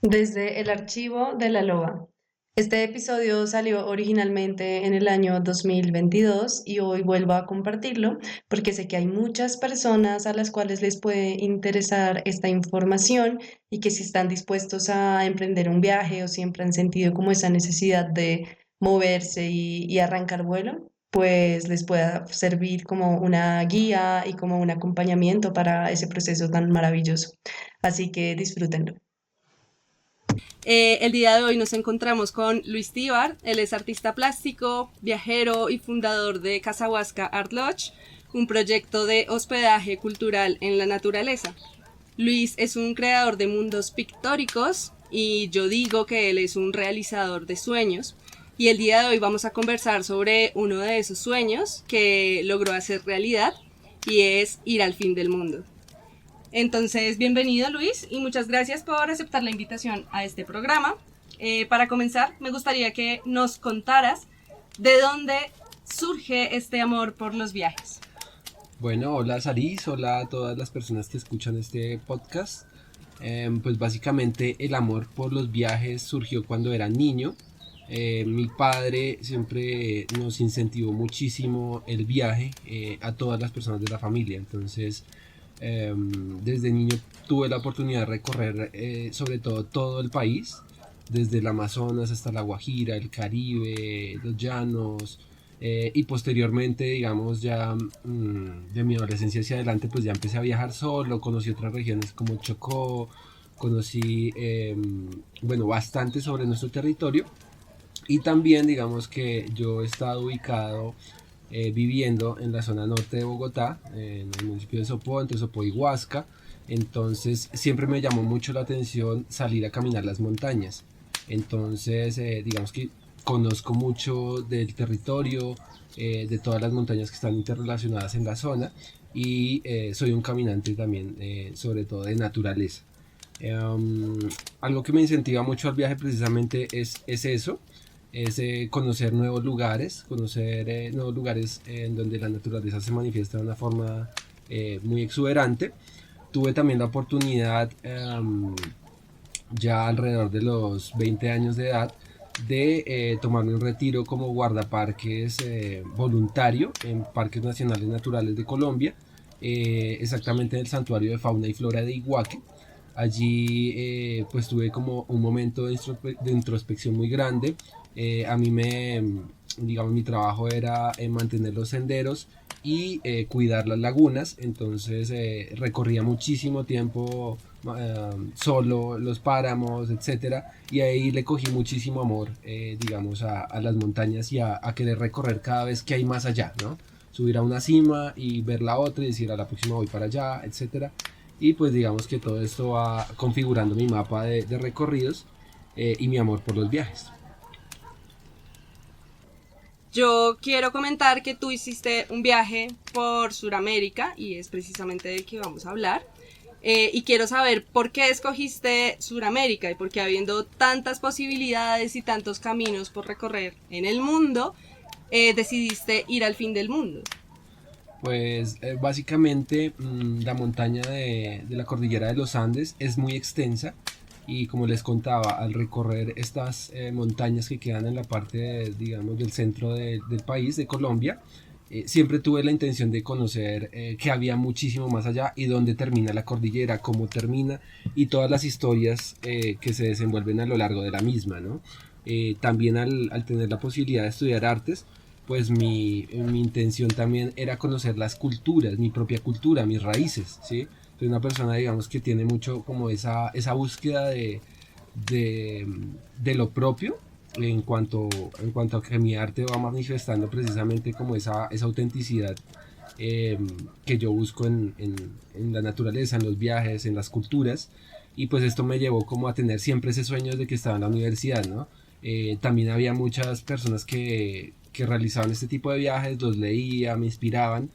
Desde el archivo de la loba. Este episodio salió originalmente en el año 2022 y hoy vuelvo a compartirlo porque sé que hay muchas personas a las cuales les puede interesar esta información y que si están dispuestos a emprender un viaje o siempre han sentido como esa necesidad de moverse y arrancar vuelo, pues les pueda servir como una guía y como un acompañamiento para ese proceso tan maravilloso. Así que disfrútenlo. El día de hoy nos encontramos con Luis Tíbar. Él es artista plástico, viajero y fundador de Casahuasca Art Lodge, un proyecto de hospedaje cultural en la naturaleza. Luis es un creador de mundos pictóricos y yo digo que él es un realizador de sueños. Y el día de hoy vamos a conversar sobre uno de esos sueños que logró hacer realidad y es ir al fin del mundo. Entonces, bienvenido Luis y muchas gracias por aceptar la invitación a este programa. Para comenzar, me gustaría que nos contaras de dónde surge este amor por los viajes. Bueno, hola Saris, hola a todas las personas que escuchan este podcast. Pues básicamente el amor por los viajes surgió cuando era niño. Mi padre siempre nos incentivó muchísimo el viaje a todas las personas de la familia. Entonces, desde niño tuve la oportunidad de recorrer sobre todo el país, desde el Amazonas hasta la Guajira, el Caribe, los llanos, y posteriormente, digamos, ya de mi adolescencia hacia adelante, pues ya empecé a viajar solo, conocí otras regiones como Chocó, conocí, bueno, bastante sobre nuestro territorio. Y también, digamos que yo he estado ubicado viviendo en la zona norte de Bogotá, en el municipio de Sopó, entre Sopó y Huasca. Entonces siempre me llamó mucho la atención salir a caminar las montañas. Entonces, digamos que conozco mucho del territorio, de todas las montañas que están interrelacionadas en la zona y soy un caminante también, sobre todo de naturaleza. Algo que me incentiva mucho al viaje precisamente es eso, es conocer nuevos lugares en donde la naturaleza se manifiesta de una forma muy exuberante. Tuve también la oportunidad, ya alrededor de los 20 años de edad, de tomarme un retiro como guardaparques voluntario en Parques Nacionales Naturales de Colombia, exactamente en el Santuario de Fauna y Flora de Iguaque. Allí pues tuve como un momento de introspección muy grande. A mí digamos, mi trabajo era mantener los senderos y cuidar las lagunas, entonces recorría muchísimo tiempo solo los páramos, etcétera, y ahí le cogí muchísimo amor, digamos, a las montañas y a querer recorrer cada vez que hay más allá, ¿no? Subir a una cima y ver la otra y decir a la próxima voy para allá, etcétera. Y pues digamos que todo esto va configurando mi mapa de recorridos y mi amor por los viajes. Yo quiero comentar que tú hiciste un viaje por Sudamérica y es precisamente del que vamos a hablar. Y quiero saber por qué escogiste Sudamérica y por qué habiendo tantas posibilidades y tantos caminos por recorrer en el mundo, decidiste ir al fin del mundo. Pues básicamente la montaña de la cordillera de los Andes es muy extensa y como les contaba, al recorrer estas montañas que quedan en la parte, digamos, del centro del país, de Colombia, siempre tuve la intención de conocer que había muchísimo más allá y dónde termina la cordillera, cómo termina y todas las historias que se desenvuelven a lo largo de la misma, ¿no? También al tener la posibilidad de estudiar artes, pues mi intención también era conocer las culturas, mi propia cultura, mis raíces, ¿sí? Soy una persona, digamos, que tiene mucho como esa búsqueda de, de lo propio en cuanto a que mi arte va manifestando precisamente como esa autenticidad eh, que yo busco en la naturaleza, en los viajes, en las culturas. Y pues esto me llevó como a tener siempre ese sueño de que estaba en la universidad, ¿no? También había muchas personas que realizaban este tipo de viajes, los leía, me inspiraban.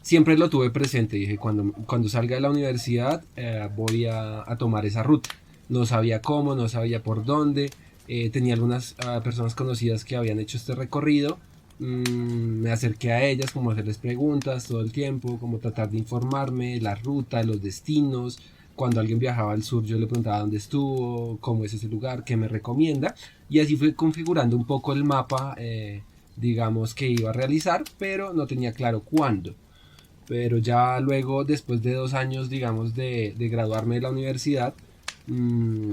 Siempre lo tuve presente, dije, cuando salga de la universidad voy a tomar esa ruta. No sabía cómo, no sabía por dónde, tenía algunas personas conocidas que habían hecho este recorrido, me acerqué a ellas, como hacerles preguntas todo el tiempo, como tratar de informarme, la ruta, los destinos, cuando alguien viajaba al sur yo le preguntaba dónde estuvo, cómo es ese lugar, qué me recomienda, y así fui configurando un poco el mapa, digamos, que iba a realizar, pero no tenía claro cuándo. Pero ya luego, después de 2 años, digamos, de graduarme de la universidad,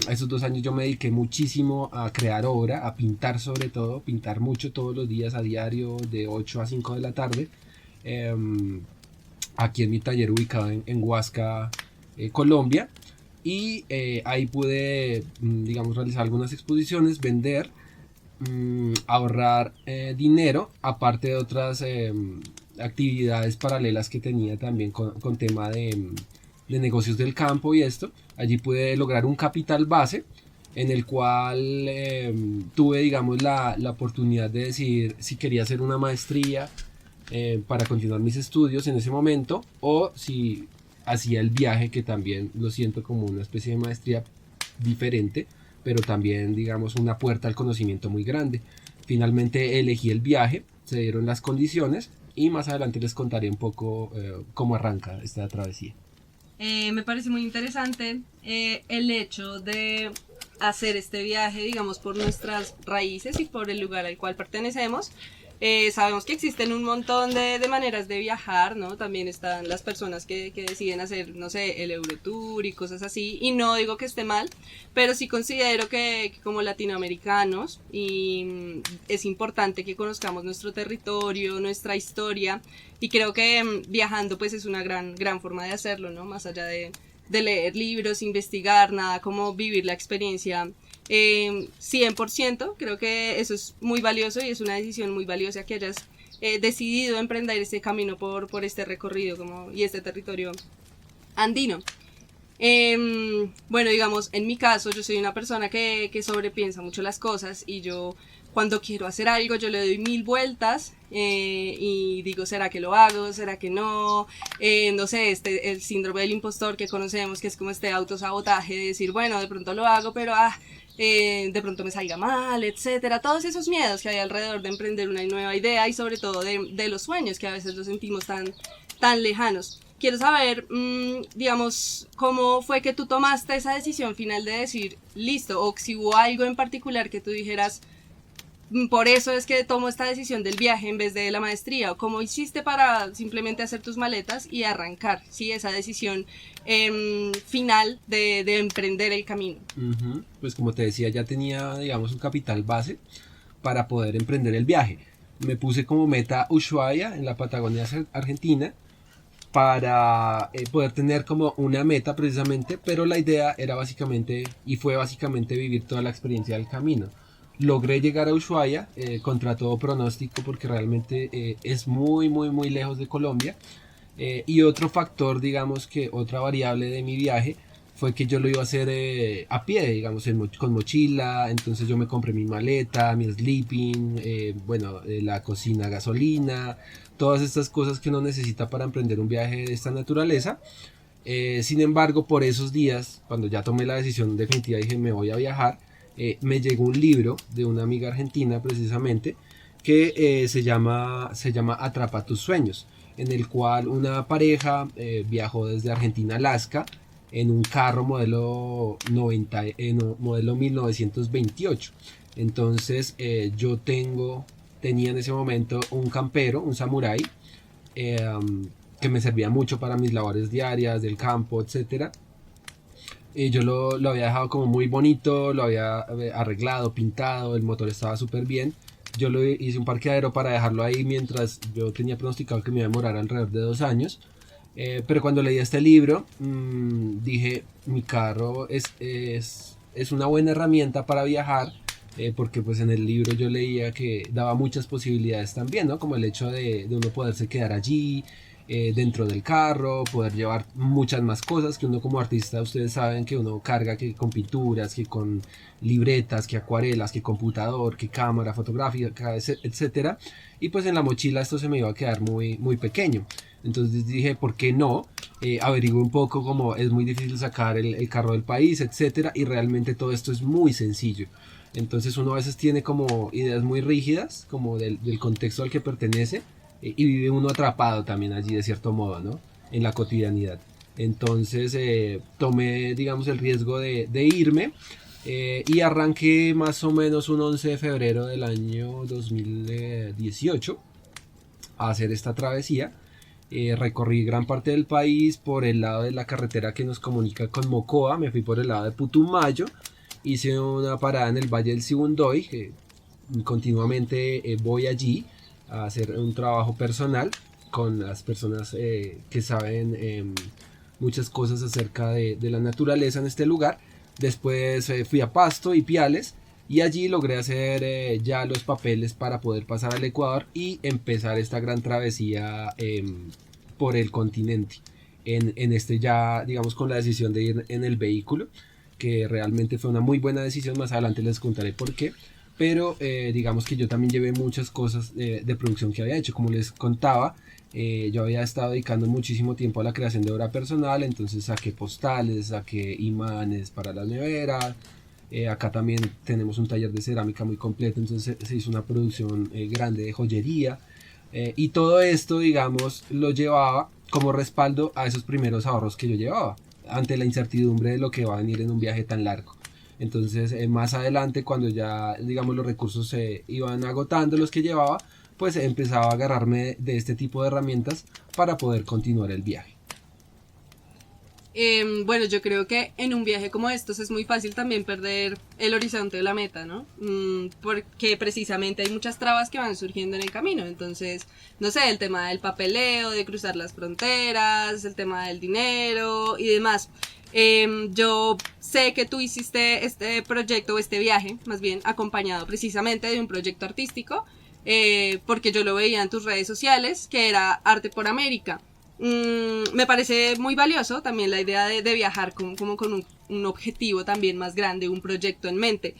esos 2 años yo me dediqué muchísimo a crear obra, a pintar sobre todo, pintar mucho todos los días a diario de 8 a 5 de la tarde, aquí en mi taller ubicado en Huasca, Colombia, y ahí pude, digamos, realizar algunas exposiciones, vender, ahorrar dinero, aparte de otras actividades paralelas que tenía también con tema de negocios del campo y esto. Allí pude lograr un capital base en el cual tuve, digamos, la oportunidad de decidir si quería hacer una maestría para continuar mis estudios en ese momento, o si hacía el viaje, que también lo siento como una especie de maestría diferente, pero también, digamos, una puerta al conocimiento muy grande. Finalmente elegí el viaje, se dieron las condiciones, y más adelante les contaré un poco cómo arranca esta travesía. Me parece muy interesante el hecho de hacer este viaje, digamos, por nuestras raíces y por el lugar al cual pertenecemos. Sabemos que existen un montón de maneras de viajar, ¿no? También están las personas que deciden hacer, no sé, el Eurotour y cosas así, y no digo que esté mal, pero sí considero que como latinoamericanos es importante que conozcamos nuestro territorio, nuestra historia, y creo que viajando pues es una gran forma de hacerlo, ¿no? Más allá de leer libros, investigar, nada como vivir la experiencia 100%, creo que eso es muy valioso y es una decisión muy valiosa que hayas decidido emprender este camino por este recorrido y este territorio andino. Bueno, digamos, en mi caso yo soy una persona que sobrepiensa mucho las cosas, y yo cuando quiero hacer algo yo le doy 1000 vueltas y digo, ¿será que lo hago? ¿Será que no? No sé, el síndrome del impostor que conocemos, que es como este autosabotaje de decir, bueno, de pronto lo hago, pero de pronto me salga mal, etcétera. Todos esos miedos que hay alrededor de emprender una nueva idea, y sobre todo de los sueños, que a veces los sentimos tan lejanos. Quiero saber, digamos, cómo fue que tú tomaste esa decisión final de decir, listo, o si hubo algo en particular que tú dijeras, por eso es que tomo esta decisión del viaje en vez de la maestría, o cómo hiciste para simplemente hacer tus maletas y arrancar, ¿sí? Esa decisión final de emprender el camino. Pues como te decía, ya tenía, digamos, un capital base para poder emprender el viaje. Me puse como meta Ushuaia, en la Patagonia Argentina, para poder tener como una meta precisamente, pero la idea era básicamente, y fue básicamente, vivir toda la experiencia del camino. Logré llegar a Ushuaia contra todo pronóstico, porque realmente es muy lejos de Colombia, y otro factor, digamos, que otra variable de mi viaje fue que yo lo iba a hacer a pie, digamos, con mochila. Entonces yo me compré mi maleta, mi sleeping, la cocina, gasolina, todas estas cosas que uno necesita para emprender un viaje de esta naturaleza. Sin embargo, por esos días, cuando ya tomé la decisión definitiva, dije, me voy a viajar, me llegó un libro de una amiga argentina precisamente, que se llama Atrapa tus sueños, en el cual una pareja viajó desde Argentina a Alaska en un carro modelo 1928. Entonces yo tenía en ese momento un campero, un samurái, que me servía mucho para mis labores diarias del campo, etcétera. Yo lo había dejado como muy bonito, lo había arreglado, pintado, el motor estaba súper bien. Yo lo hice un parqueadero para dejarlo ahí, mientras yo tenía pronosticado que me iba a demorar alrededor de 2 años. Pero cuando leí este libro, dije, mi carro es una buena herramienta para viajar, porque pues en el libro yo leía que daba muchas posibilidades también, ¿no? Como el hecho de uno poderse quedar allí, dentro del carro, poder llevar muchas más cosas que uno como artista, ustedes saben que uno carga, que con pinturas, que con libretas, que acuarelas, que computador, que cámara fotográfica, etcétera. Y pues en la mochila esto se me iba a quedar muy pequeño. Entonces dije, ¿por qué no? Averigué un poco, como es muy difícil sacar el carro del país, etcétera, y realmente todo esto es muy sencillo. Entonces uno a veces tiene como ideas muy rígidas, como del contexto al que pertenece, y vive uno atrapado también allí de cierto modo, ¿no? En la cotidianidad. Entonces tomé, digamos, el riesgo de irme y arranqué más o menos un 11 de febrero del año 2018 a hacer esta travesía. Recorrí gran parte del país por el lado de la carretera que nos comunica con Mocoa, me fui por el lado de Putumayo, hice una parada en el Valle del Sibundoy, que continuamente voy allí a hacer un trabajo personal con las personas que saben muchas cosas acerca de la naturaleza en este lugar. Después fui a Pasto y Piales y allí logré hacer ya los papeles para poder pasar al Ecuador y empezar esta gran travesía por el continente. En este ya, digamos, con la decisión de ir en el vehículo, que realmente fue una muy buena decisión, más adelante les contaré por qué. Pero digamos que yo también llevé muchas cosas de producción que había hecho, como les contaba. Yo había estado dedicando muchísimo tiempo a la creación de obra personal, entonces saqué postales, saqué imanes para la nevera. Acá también tenemos un taller de cerámica muy completo, entonces se hizo una producción grande de joyería. Y todo esto, digamos, lo llevaba como respaldo a esos primeros ahorros que yo llevaba, ante la incertidumbre de lo que va a venir en un viaje tan largo. Entonces, más adelante, cuando ya, digamos, los recursos se iban agotando, los que llevaba, pues empezaba a agarrarme de este tipo de herramientas para poder continuar el viaje. Bueno, yo creo que en un viaje como estos es muy fácil también perder el horizonte de la meta, ¿no? Porque precisamente hay muchas trabas que van surgiendo en el camino. Entonces, no sé, el tema del papeleo, de cruzar las fronteras, el tema del dinero y demás. Yo sé que tú hiciste este proyecto o este viaje, más bien acompañado precisamente de un proyecto artístico, porque yo lo veía en tus redes sociales, que era Arte por América. Me parece muy valioso también la idea de viajar como con un objetivo también más grande, un proyecto en mente.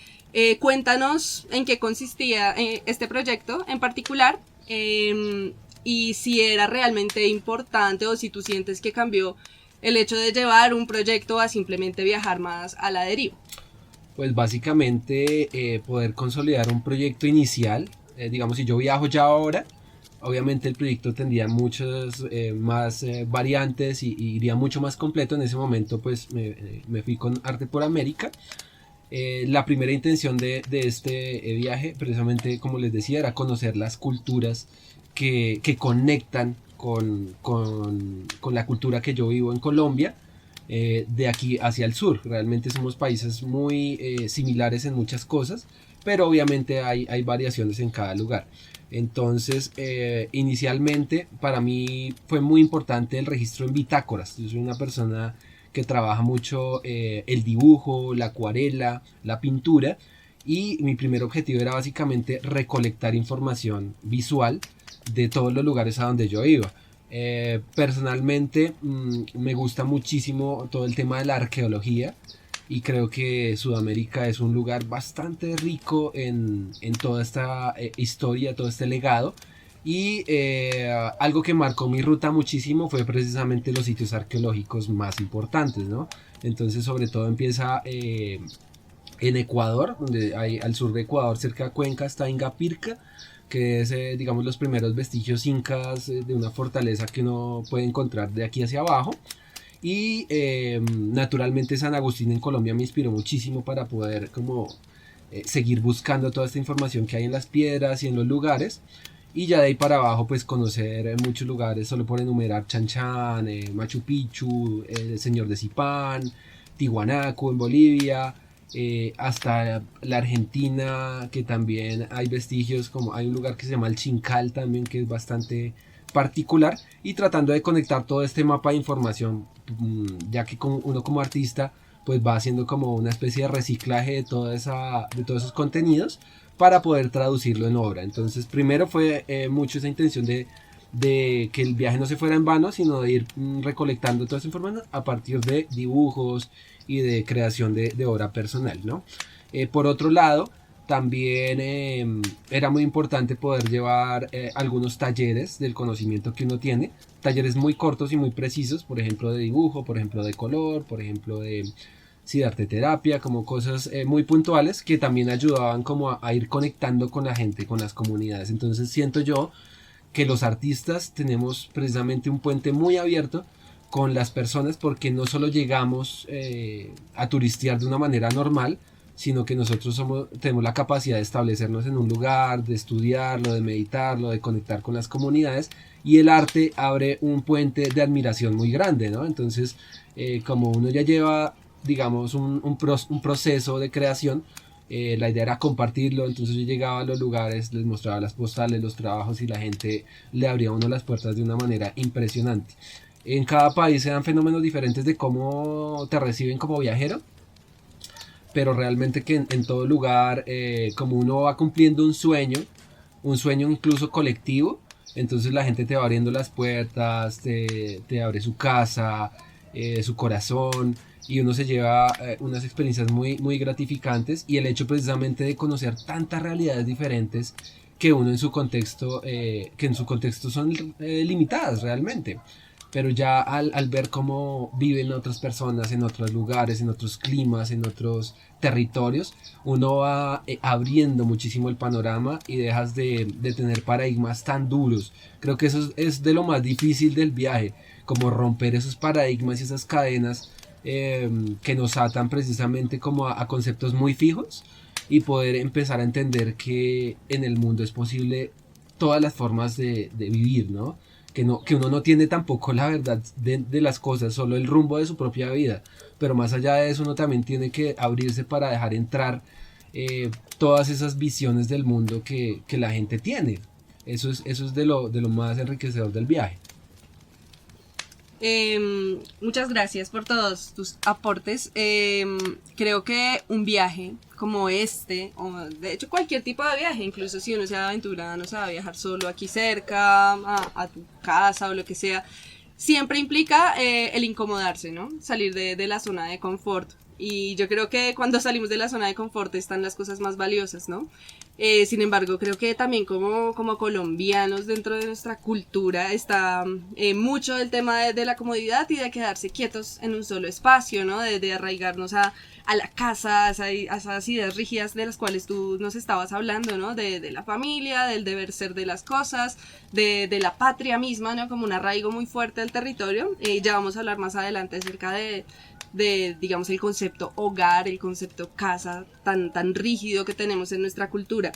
Cuéntanos en qué consistía este proyecto en particular, y si era realmente importante o si tú sientes que cambió el hecho de llevar un proyecto a simplemente viajar más a la deriva. Pues básicamente poder consolidar un proyecto inicial, digamos, si yo viajo ya ahora, obviamente el proyecto tendría muchas más variantes y iría mucho más completo. En ese momento pues me fui con Arte por América. La primera intención de este viaje, precisamente como les decía, era conocer las culturas que conectan con la cultura que yo vivo en Colombia, de aquí hacia el sur. Realmente somos países muy similares en muchas cosas, pero obviamente hay variaciones en cada lugar. Entonces, inicialmente para mí fue muy importante el registro en bitácoras. Yo soy una persona que trabaja mucho el dibujo, la acuarela, la pintura, y mi primer objetivo era básicamente recolectar información visual de todos los lugares a donde yo iba. Personalmente me gusta muchísimo todo el tema de la arqueología y creo que Sudamérica es un lugar bastante rico en toda esta historia, todo este legado. Y algo que marcó mi ruta muchísimo fue precisamente los sitios arqueológicos más importantes, ¿no? Entonces, sobre todo empieza en Ecuador, donde hay al sur de Ecuador, cerca de Cuenca, está Ingapirca, que es, digamos, los primeros vestigios incas de una fortaleza que uno puede encontrar de aquí hacia abajo. Y naturalmente San Agustín en Colombia me inspiró muchísimo para poder como seguir buscando toda esta información que hay en las piedras y en los lugares. Y ya de ahí para abajo pues conocer muchos lugares, solo por enumerar: Chan Chan, Machu Picchu, el Señor de Zipán, Tiwanaku en Bolivia, hasta la Argentina, que también hay vestigios, como hay un lugar que se llama el Chincal también, que es bastante particular, y tratando de conectar todo este mapa de información, ya que uno como artista pues va haciendo como una especie de reciclaje de todos esos contenidos para poder traducirlo en obra. Entonces primero fue mucho esa intención de que el viaje no se fuera en vano, sino de ir recolectando toda esa información a partir de dibujos y de creación de obra personal, ¿no? Por otro lado, también era muy importante poder llevar algunos talleres del conocimiento que uno tiene, talleres muy cortos y muy precisos, por ejemplo de dibujo, por ejemplo de color, por ejemplo de arte terapia, como cosas muy puntuales que también ayudaban como a ir conectando con la gente, con las comunidades. Entonces siento yo que los artistas tenemos precisamente un puente muy abierto con las personas, porque no solo llegamos a turistear de una manera normal, sino que nosotros tenemos la capacidad de establecernos en un lugar, de estudiarlo, de meditarlo, de conectar con las comunidades, y el arte abre un puente de admiración muy grande, ¿no? Entonces, como uno ya lleva, digamos, un proceso de creación, la idea era compartirlo. Entonces yo llegaba a los lugares, les mostraba las postales, los trabajos, y la gente le abría a uno las puertas de una manera impresionante. En cada país se dan fenómenos diferentes de cómo te reciben como viajero, pero realmente que en todo lugar, como uno va cumpliendo un sueño incluso colectivo, entonces la gente te va abriendo las puertas, te abre su casa, su corazón, y uno se lleva unas experiencias muy, muy gratificantes, y el hecho precisamente de conocer tantas realidades diferentes que uno en su contexto, que en su contexto son limitadas realmente. Pero ya al ver cómo viven otras personas en otros lugares, en otros climas, en otros territorios, uno va abriendo muchísimo el panorama y dejas de tener paradigmas tan duros. Creo que eso es de lo más difícil del viaje, como romper esos paradigmas y esas cadenas que nos atan precisamente como a conceptos muy fijos, y poder empezar a entender que en el mundo es posible todas las formas de vivir, ¿no? Que uno no tiene tampoco la verdad de las cosas, solo el rumbo de su propia vida, pero más allá de eso uno también tiene que abrirse para dejar entrar todas esas visiones del mundo que la gente tiene. Eso es de lo más enriquecedor del viaje. Muchas gracias por todos tus aportes. Creo que un viaje como este, o de hecho cualquier tipo de viaje, incluso si uno se aventura, no se va a viajar solo aquí cerca, a tu casa o lo que sea, siempre implica el incomodarse, ¿no? Salir de la zona de confort. Y yo creo que cuando salimos de la zona de confort están las cosas más valiosas, ¿no? Sin embargo, creo que también como colombianos, dentro de nuestra cultura está mucho el tema de la comodidad y de quedarse quietos en un solo espacio, ¿no? De arraigarnos a la casa, a esas ideas rígidas de las cuales tú nos estabas hablando, ¿no? De la familia, del deber ser de las cosas, de la patria misma, ¿no? Como un arraigo muy fuerte al territorio. Ya vamos a hablar más adelante acerca de digamos, el concepto hogar, el concepto casa tan rígido que tenemos en nuestra cultura.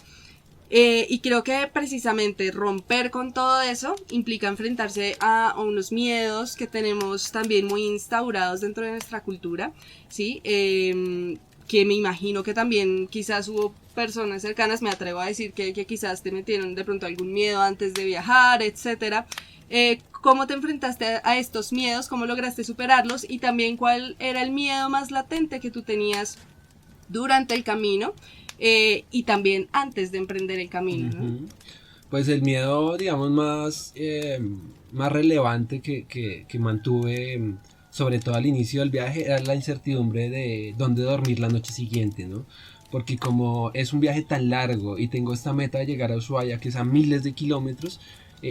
Y creo que precisamente romper con todo eso implica enfrentarse a unos miedos que tenemos también muy instaurados dentro de nuestra cultura, ¿sí? Que me imagino que también quizás hubo personas cercanas, me atrevo a decir que quizás te metieron de pronto algún miedo antes de viajar, etcétera. ¿Cómo te enfrentaste a estos miedos? ¿Cómo lograste superarlos? Y también, ¿cuál era el miedo más latente que tú tenías durante el camino y también antes de emprender el camino, ¿no? Pues el miedo, digamos, más relevante que mantuve, sobre todo al inicio del viaje, era la incertidumbre de dónde dormir la noche siguiente, ¿no? Porque como es un viaje tan largo y tengo esta meta de llegar a Ushuaia, que es a miles de kilómetros,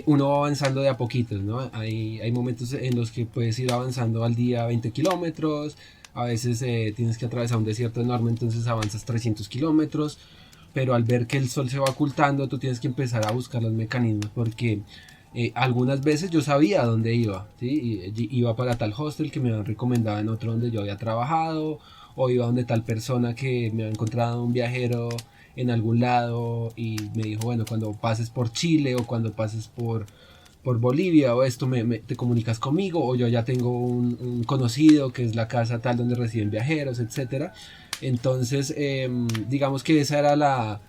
uno va avanzando de a poquitos, ¿no? Hay momentos en los que puedes ir avanzando al día 20 kilómetros, a veces tienes que atravesar un desierto enorme, entonces avanzas 300 kilómetros, pero al ver que el sol se va ocultando, tú tienes que empezar a buscar los mecanismos, porque algunas veces yo sabía dónde iba, ¿sí? Iba para tal hostel que me habían recomendado en otro donde yo había trabajado, o iba donde tal persona que me había encontrado un viajero en algún lado y me dijo, bueno, cuando pases por Chile o cuando pases por Bolivia o esto, te comunicas conmigo, o yo ya tengo un conocido que es la casa tal donde reciben viajeros, etcétera. Entonces, digamos que esa era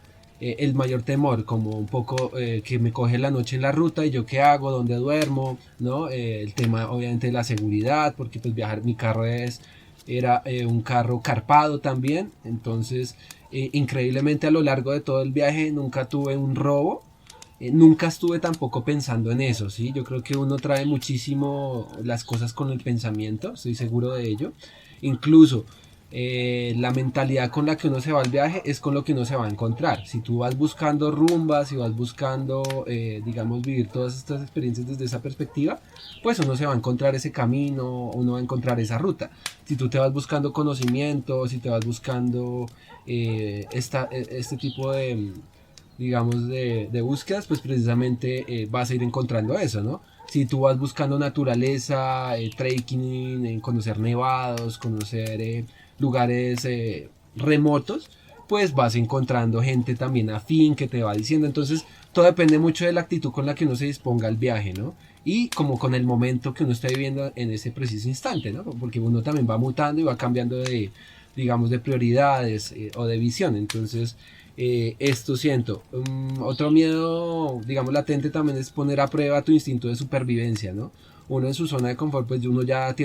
el mayor temor, como un poco que me coge la noche en la ruta y yo qué hago, dónde duermo, ¿no? El tema obviamente de la seguridad, porque pues viajar, mi carro era un carro carpado también, entonces increíblemente a lo largo de todo el viaje nunca tuve un robo, nunca estuve tampoco pensando en eso, ¿sí? Yo creo que uno trae muchísimo las cosas con el pensamiento, estoy seguro de ello, incluso la mentalidad con la que uno se va al viaje es con lo que uno se va a encontrar. Si tú vas buscando rumbas, si vas buscando digamos vivir todas estas experiencias desde esa perspectiva, pues uno se va a encontrar ese camino, uno va a encontrar esa ruta. Si tú te vas buscando conocimiento, si te vas buscando este tipo de digamos de búsquedas, pues precisamente vas a ir encontrando eso, ¿no? Si tú vas buscando naturaleza, trekking, conocer nevados, conocer lugares remotos, pues vas encontrando gente también afín que te va diciendo. Entonces todo depende mucho de la actitud con la que uno se disponga al viaje, ¿no? Y como con el momento que uno está viviendo en ese preciso instante, ¿no? Porque uno también va mutando y va cambiando de, digamos, de prioridades o de visión. Entonces esto siento. Otro miedo, digamos, latente también es poner a prueba tu instinto de supervivencia, ¿no? Uno en su zona de confort, pues uno ya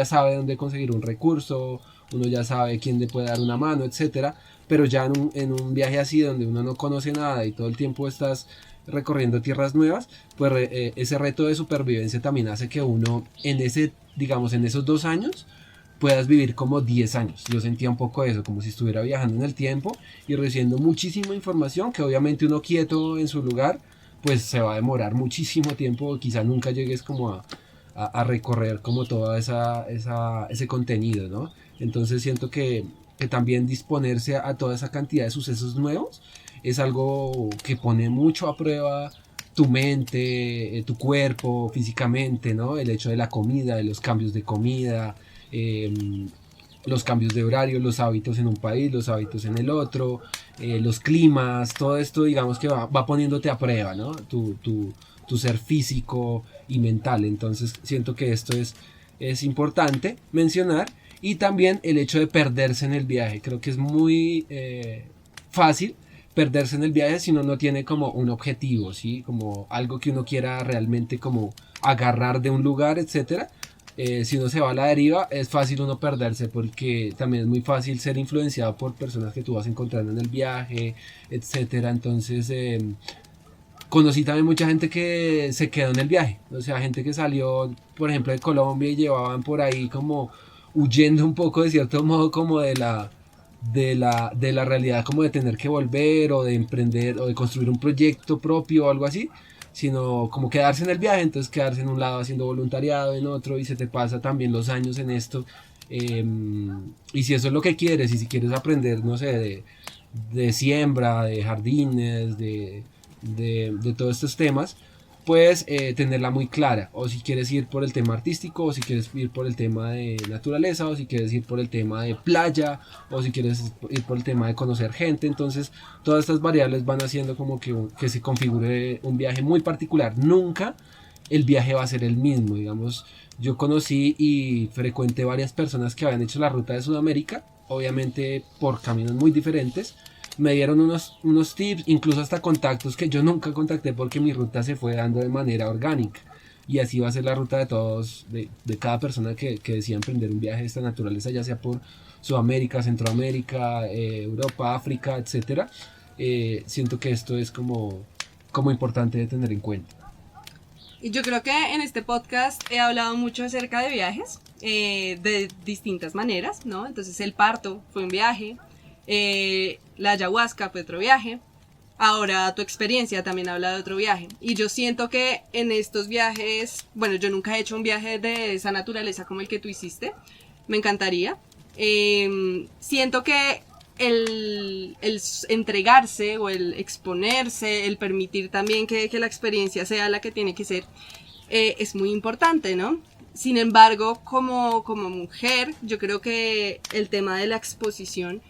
sabe dónde conseguir un recurso, uno ya sabe quién le puede dar una mano, etcétera. Pero ya en un viaje así donde uno no conoce nada y todo el tiempo estás recorriendo tierras nuevas, pues ese reto de supervivencia también hace que uno en ese, digamos, en esos 2 años puedas vivir como 10 años. Yo sentía un poco eso, como si estuviera viajando en el tiempo y recibiendo muchísima información que obviamente uno quieto en su lugar, pues se va a demorar muchísimo tiempo, quizá nunca llegues como a recorrer como todo ese contenido, ¿no? Entonces siento que también disponerse a toda esa cantidad de sucesos nuevos es algo que pone mucho a prueba tu mente, tu cuerpo físicamente, ¿no? El hecho de la comida, de los cambios de comida, eh, los cambios de horario, los hábitos en un país, los hábitos en el otro, los climas, todo esto digamos que va poniéndote a prueba, ¿no? Tu ser físico y mental. Entonces siento que esto es importante mencionar. Y también el hecho de perderse en el viaje. Creo que es muy fácil perderse en el viaje si uno no tiene como un objetivo, ¿sí? Como algo que uno quiera realmente como agarrar de un lugar, etcétera. Si uno se va a la deriva es fácil uno perderse porque también es muy fácil ser influenciado por personas que tú vas encontrando en el viaje, etcétera. Entonces conocí también mucha gente que se quedó en el viaje, o sea, gente que salió, por ejemplo, de Colombia y llevaban por ahí como huyendo un poco de cierto modo como de la realidad, como de tener que volver o de emprender o de construir un proyecto propio o algo así, sino como quedarse en el viaje. Entonces quedarse en un lado haciendo voluntariado, en otro, y se te pasa también los años en esto. Y si eso es lo que quieres, y si quieres aprender, no sé, de siembra, de jardines, de todos estos temas, puedes tenerla muy clara. O si quieres ir por el tema artístico, o si quieres ir por el tema de naturaleza, o si quieres ir por el tema de playa, o si quieres ir por el tema de conocer gente. Entonces todas estas variables van haciendo como que se configure un viaje muy particular. Nunca el viaje va a ser el mismo. Digamos, yo conocí y frecuenté varias personas que habían hecho la ruta de Sudamérica, obviamente por caminos muy diferentes. Me dieron unos tips, incluso hasta contactos que yo nunca contacté porque mi ruta se fue dando de manera orgánica. Y así va a ser la ruta de todos, de cada persona que decida emprender un viaje de esta naturaleza, ya sea por Sudamérica, Centroamérica, Europa, África, etcétera. Siento que esto es como importante de tener en cuenta. Y yo creo que en este podcast he hablado mucho acerca de viajes, de distintas maneras, ¿no? Entonces el parto fue un viaje, la ayahuasca fue otro viaje, ahora tu experiencia también habla de otro viaje. Y yo siento que en estos viajes, bueno, yo nunca he hecho un viaje de esa naturaleza como el que tú hiciste, me encantaría. Siento que el entregarse o el exponerse, el permitir también que la experiencia sea la que tiene que ser, es muy importante, ¿no? Sin embargo, como mujer, yo creo que el tema de la exposición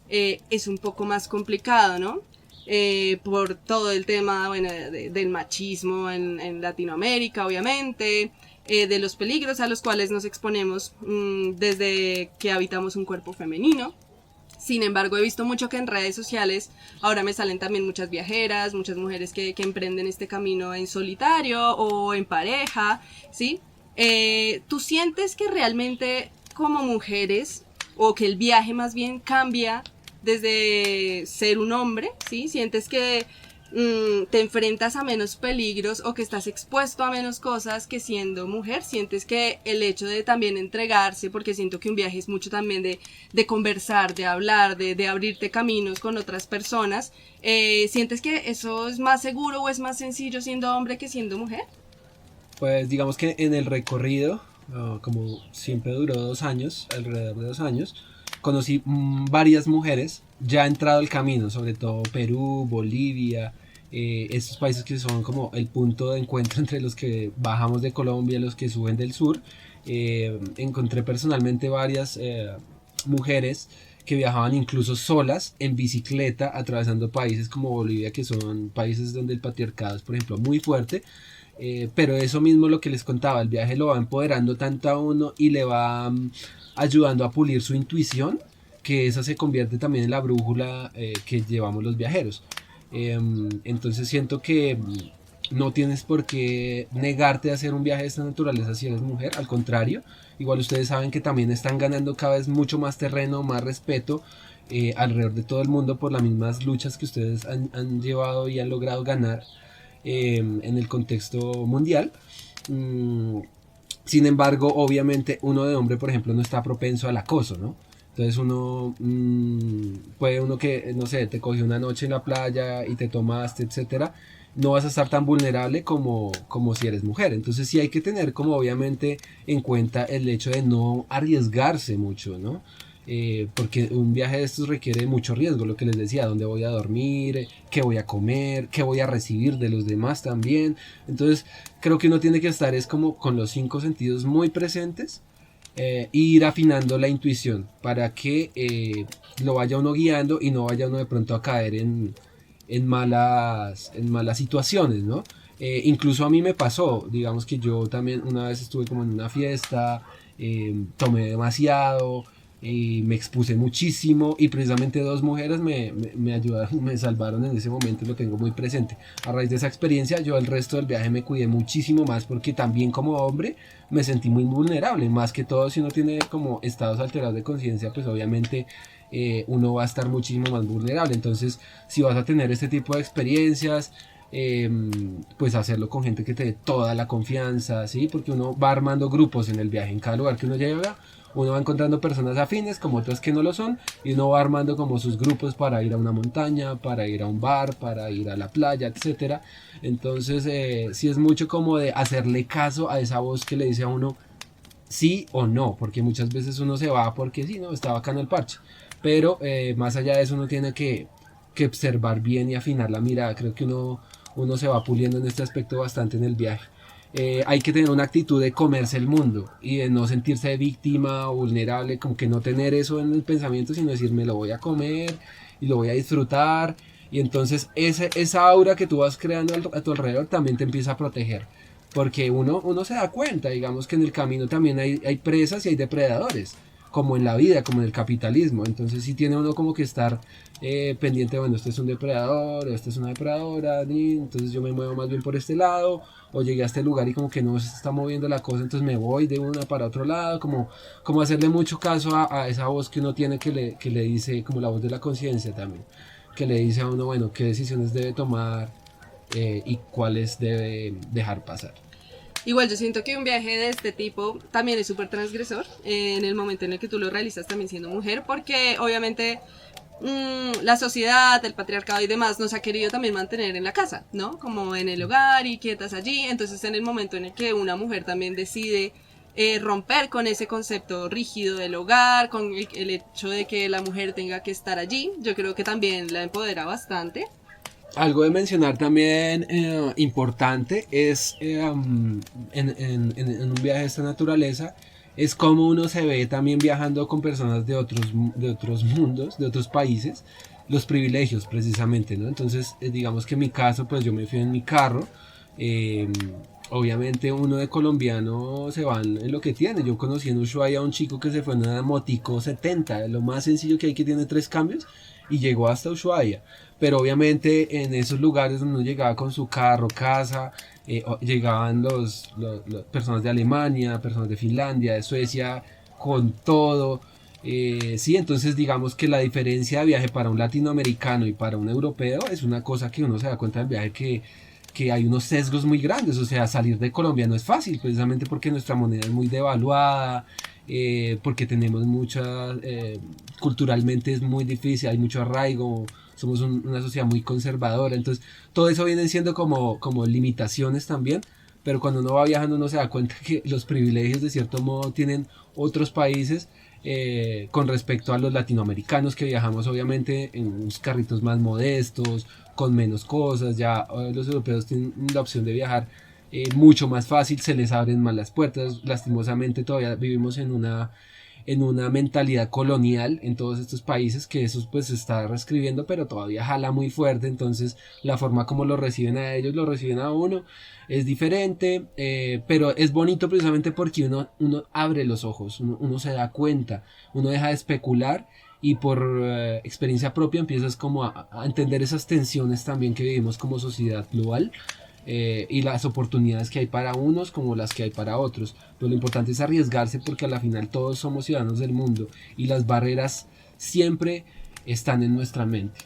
es un poco más complicado, ¿no? Por todo el tema, bueno, del machismo en Latinoamérica, obviamente, de los peligros a los cuales nos exponemos desde que habitamos un cuerpo femenino. Sin embargo, he visto mucho que en redes sociales ahora me salen también muchas viajeras, muchas mujeres que emprenden este camino en solitario o en pareja, ¿sí? ¿Tú sientes que realmente como mujeres, o que el viaje más bien cambia desde ser un hombre, ¿sí? ¿Sientes que te enfrentas a menos peligros o que estás expuesto a menos cosas que siendo mujer? ¿Sientes que el hecho de también entregarse, porque siento que un viaje es mucho también de conversar, de hablar, de abrirte caminos con otras personas, ¿sientes que eso es más seguro o es más sencillo siendo hombre que siendo mujer? Pues digamos que en el recorrido, como siempre duró 2 años, alrededor de 2 años, conocí varias mujeres ya entrado el camino, sobre todo Perú, Bolivia, estos países que son como el punto de encuentro entre los que bajamos de Colombia y los que suben del sur, encontré personalmente varias mujeres que viajaban incluso solas en bicicleta atravesando países como Bolivia, que son países donde el patriarcado es, por ejemplo, muy fuerte. Pero eso mismo lo que les contaba, el viaje lo va empoderando tanto a uno y le va ayudando a pulir su intuición, que esa se convierte también en la brújula que llevamos los viajeros. Entonces siento que no tienes por qué negarte a hacer un viaje de esta naturaleza si eres mujer, al contrario, igual ustedes saben que también están ganando cada vez mucho más terreno, más respeto alrededor de todo el mundo por las mismas luchas que ustedes han llevado y han logrado ganar en el contexto mundial. Sin embargo, obviamente uno de hombre, por ejemplo, no está propenso al acoso, ¿no? Entonces puede uno que, no sé, te cogió una noche en la playa y te tomaste, etcétera, no vas a estar tan vulnerable como si eres mujer. Entonces sí hay que tener como obviamente en cuenta el hecho de no arriesgarse mucho, ¿no? Porque un viaje de estos requiere mucho riesgo, lo que les decía, dónde voy a dormir, qué voy a comer, qué voy a recibir de los demás también. Entonces creo que uno tiene que estar es como con los 5 sentidos muy presentes, ir afinando la intuición para que lo vaya uno guiando y no vaya uno de pronto a caer en malas situaciones, ¿no? Incluso a mí me pasó, digamos que yo también una vez estuve como en una fiesta, tomé demasiado y me expuse muchísimo y precisamente 2 mujeres me ayudaron, me salvaron en ese momento y lo tengo muy presente. A raíz de esa experiencia yo el resto del viaje me cuidé muchísimo más porque también como hombre me sentí muy vulnerable, más que todo si uno tiene como estados alterados de conciencia, pues obviamente uno va a estar muchísimo más vulnerable. Entonces si vas a tener este tipo de experiencias, pues hacerlo con gente que te dé toda la confianza, ¿sí? Porque uno va armando grupos en el viaje, en cada lugar que uno llega uno va encontrando personas afines como otras que no lo son y uno va armando como sus grupos para ir a una montaña, para ir a un bar, para ir a la playa, etcétera. Entonces sí es mucho como de hacerle caso a esa voz que le dice a uno sí o no, porque muchas veces uno se va porque sí, no, está bacano el parche, pero más allá de eso uno tiene que observar bien y afinar la mirada. Creo que uno se va puliendo en este aspecto bastante en el viaje. Hay que tener una actitud de comerse el mundo y de no sentirse víctima o vulnerable, como que no tener eso en el pensamiento, sino decir me lo voy a comer y lo voy a disfrutar, y entonces esa aura que tú vas creando a tu alrededor también te empieza a proteger, porque uno se da cuenta, digamos que en el camino también hay presas y hay depredadores, como en la vida, como en el capitalismo. Entonces sí tiene uno como que estar pendiente, bueno, este es un depredador, esta es una depredadora, entonces yo me muevo más bien por este lado, o llegué a este lugar y como que no se está moviendo la cosa, entonces me voy de una para otro lado, como hacerle mucho caso a esa voz que uno tiene que le dice, como la voz de la conciencia también, que le dice a uno, bueno, qué decisiones debe tomar y cuáles debe dejar pasar. Igual yo siento que un viaje de este tipo también es súper transgresor en el momento en el que tú lo realizas también siendo mujer, porque obviamente la sociedad, el patriarcado y demás nos ha querido también mantener en la casa, ¿no? Como en el hogar y quietas allí. Entonces en el momento en el que una mujer también decide romper con ese concepto rígido del hogar, con el hecho de que la mujer tenga que estar allí, yo creo que también la empodera bastante. Algo de mencionar también importante es en un viaje de esta naturaleza, es cómo uno se ve también viajando con personas de otros mundos, de otros países, los privilegios precisamente, ¿no? Entonces digamos que en mi caso, pues yo me fui en mi carro, obviamente uno de colombiano se va en lo que tiene. Yo conocí en Ushuaia a un chico que se fue en una motico 70, lo más sencillo que hay, que tiene 3 cambios, y llegó hasta Ushuaia. Pero obviamente en esos lugares donde uno llegaba con su carro, casa, llegaban los personas de Alemania, personas de Finlandia, de Suecia, con todo. Sí, entonces digamos que la diferencia de viaje para un latinoamericano y para un europeo es una cosa que uno se da cuenta del viaje, que hay unos sesgos muy grandes. O sea, salir de Colombia no es fácil, precisamente porque nuestra moneda es muy devaluada, porque tenemos culturalmente es muy difícil, hay mucho arraigo, somos una sociedad muy conservadora. Entonces todo eso vienen siendo como limitaciones también, pero cuando uno va viajando uno se da cuenta que los privilegios de cierto modo tienen otros países, con respecto a los latinoamericanos que viajamos obviamente en unos carritos más modestos, con menos cosas. Ya los europeos tienen la opción de viajar mucho más fácil, se les abren más las puertas. Lastimosamente todavía vivimos en una mentalidad colonial en todos estos países, que eso pues se está reescribiendo, pero todavía jala muy fuerte. Entonces la forma como lo reciben a ellos, lo reciben a uno, es diferente, pero es bonito precisamente porque uno abre los ojos, uno se da cuenta, uno deja de especular, y por experiencia propia empiezas como a entender esas tensiones también que vivimos como sociedad global, y las oportunidades que hay para unos como las que hay para otros. Pero lo importante es arriesgarse, porque a la final todos somos ciudadanos del mundo y las barreras siempre están en nuestra mente.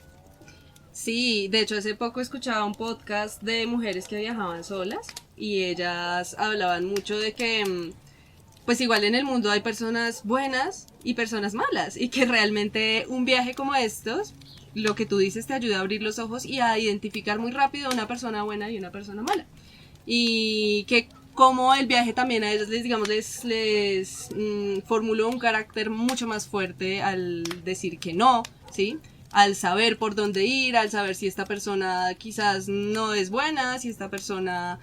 Sí, de hecho hace poco escuchaba un podcast de mujeres que viajaban solas y ellas hablaban mucho de que pues igual en el mundo hay personas buenas y personas malas, y que realmente un viaje como estos, lo que tú dices, te ayuda a abrir los ojos y a identificar muy rápido una persona buena y una persona mala. Y que como el viaje también a ellos les formuló un carácter mucho más fuerte al decir que no, ¿sí? Al saber por dónde ir, al saber si esta persona quizás no es buena, si esta persona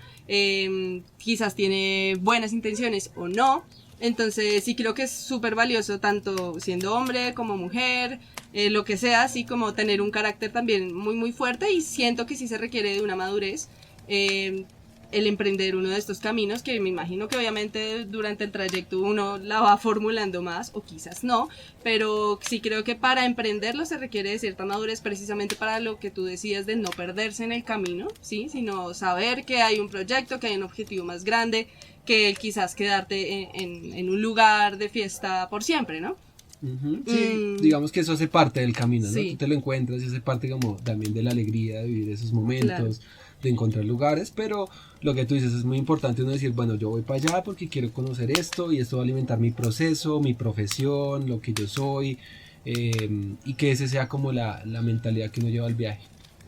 quizás tiene buenas intenciones o no. Entonces sí creo que es súper valioso, tanto siendo hombre como mujer, lo que sea, así como tener un carácter también muy muy fuerte, y siento que sí se requiere de una madurez el emprender uno de estos caminos, que me imagino que obviamente durante el trayecto uno la va formulando más o quizás no, pero sí creo que para emprenderlo se requiere de cierta madurez, precisamente para lo que tú decías de no perderse en el camino, ¿sí? Sino saber que hay un proyecto, que hay un objetivo más grande que quizás quedarte en un lugar de fiesta por siempre, ¿no? Sí, digamos que eso hace parte del camino, ¿no? Sí. Tú te lo encuentras y hace parte como también de la alegría de vivir esos momentos, claro, de encontrar lugares. Pero lo que tú dices es muy importante, uno decir, bueno, yo voy para allá porque quiero conocer esto, y esto va a alimentar mi proceso, mi profesión, lo que yo soy, y que ese sea como la mentalidad que uno lleva al viaje.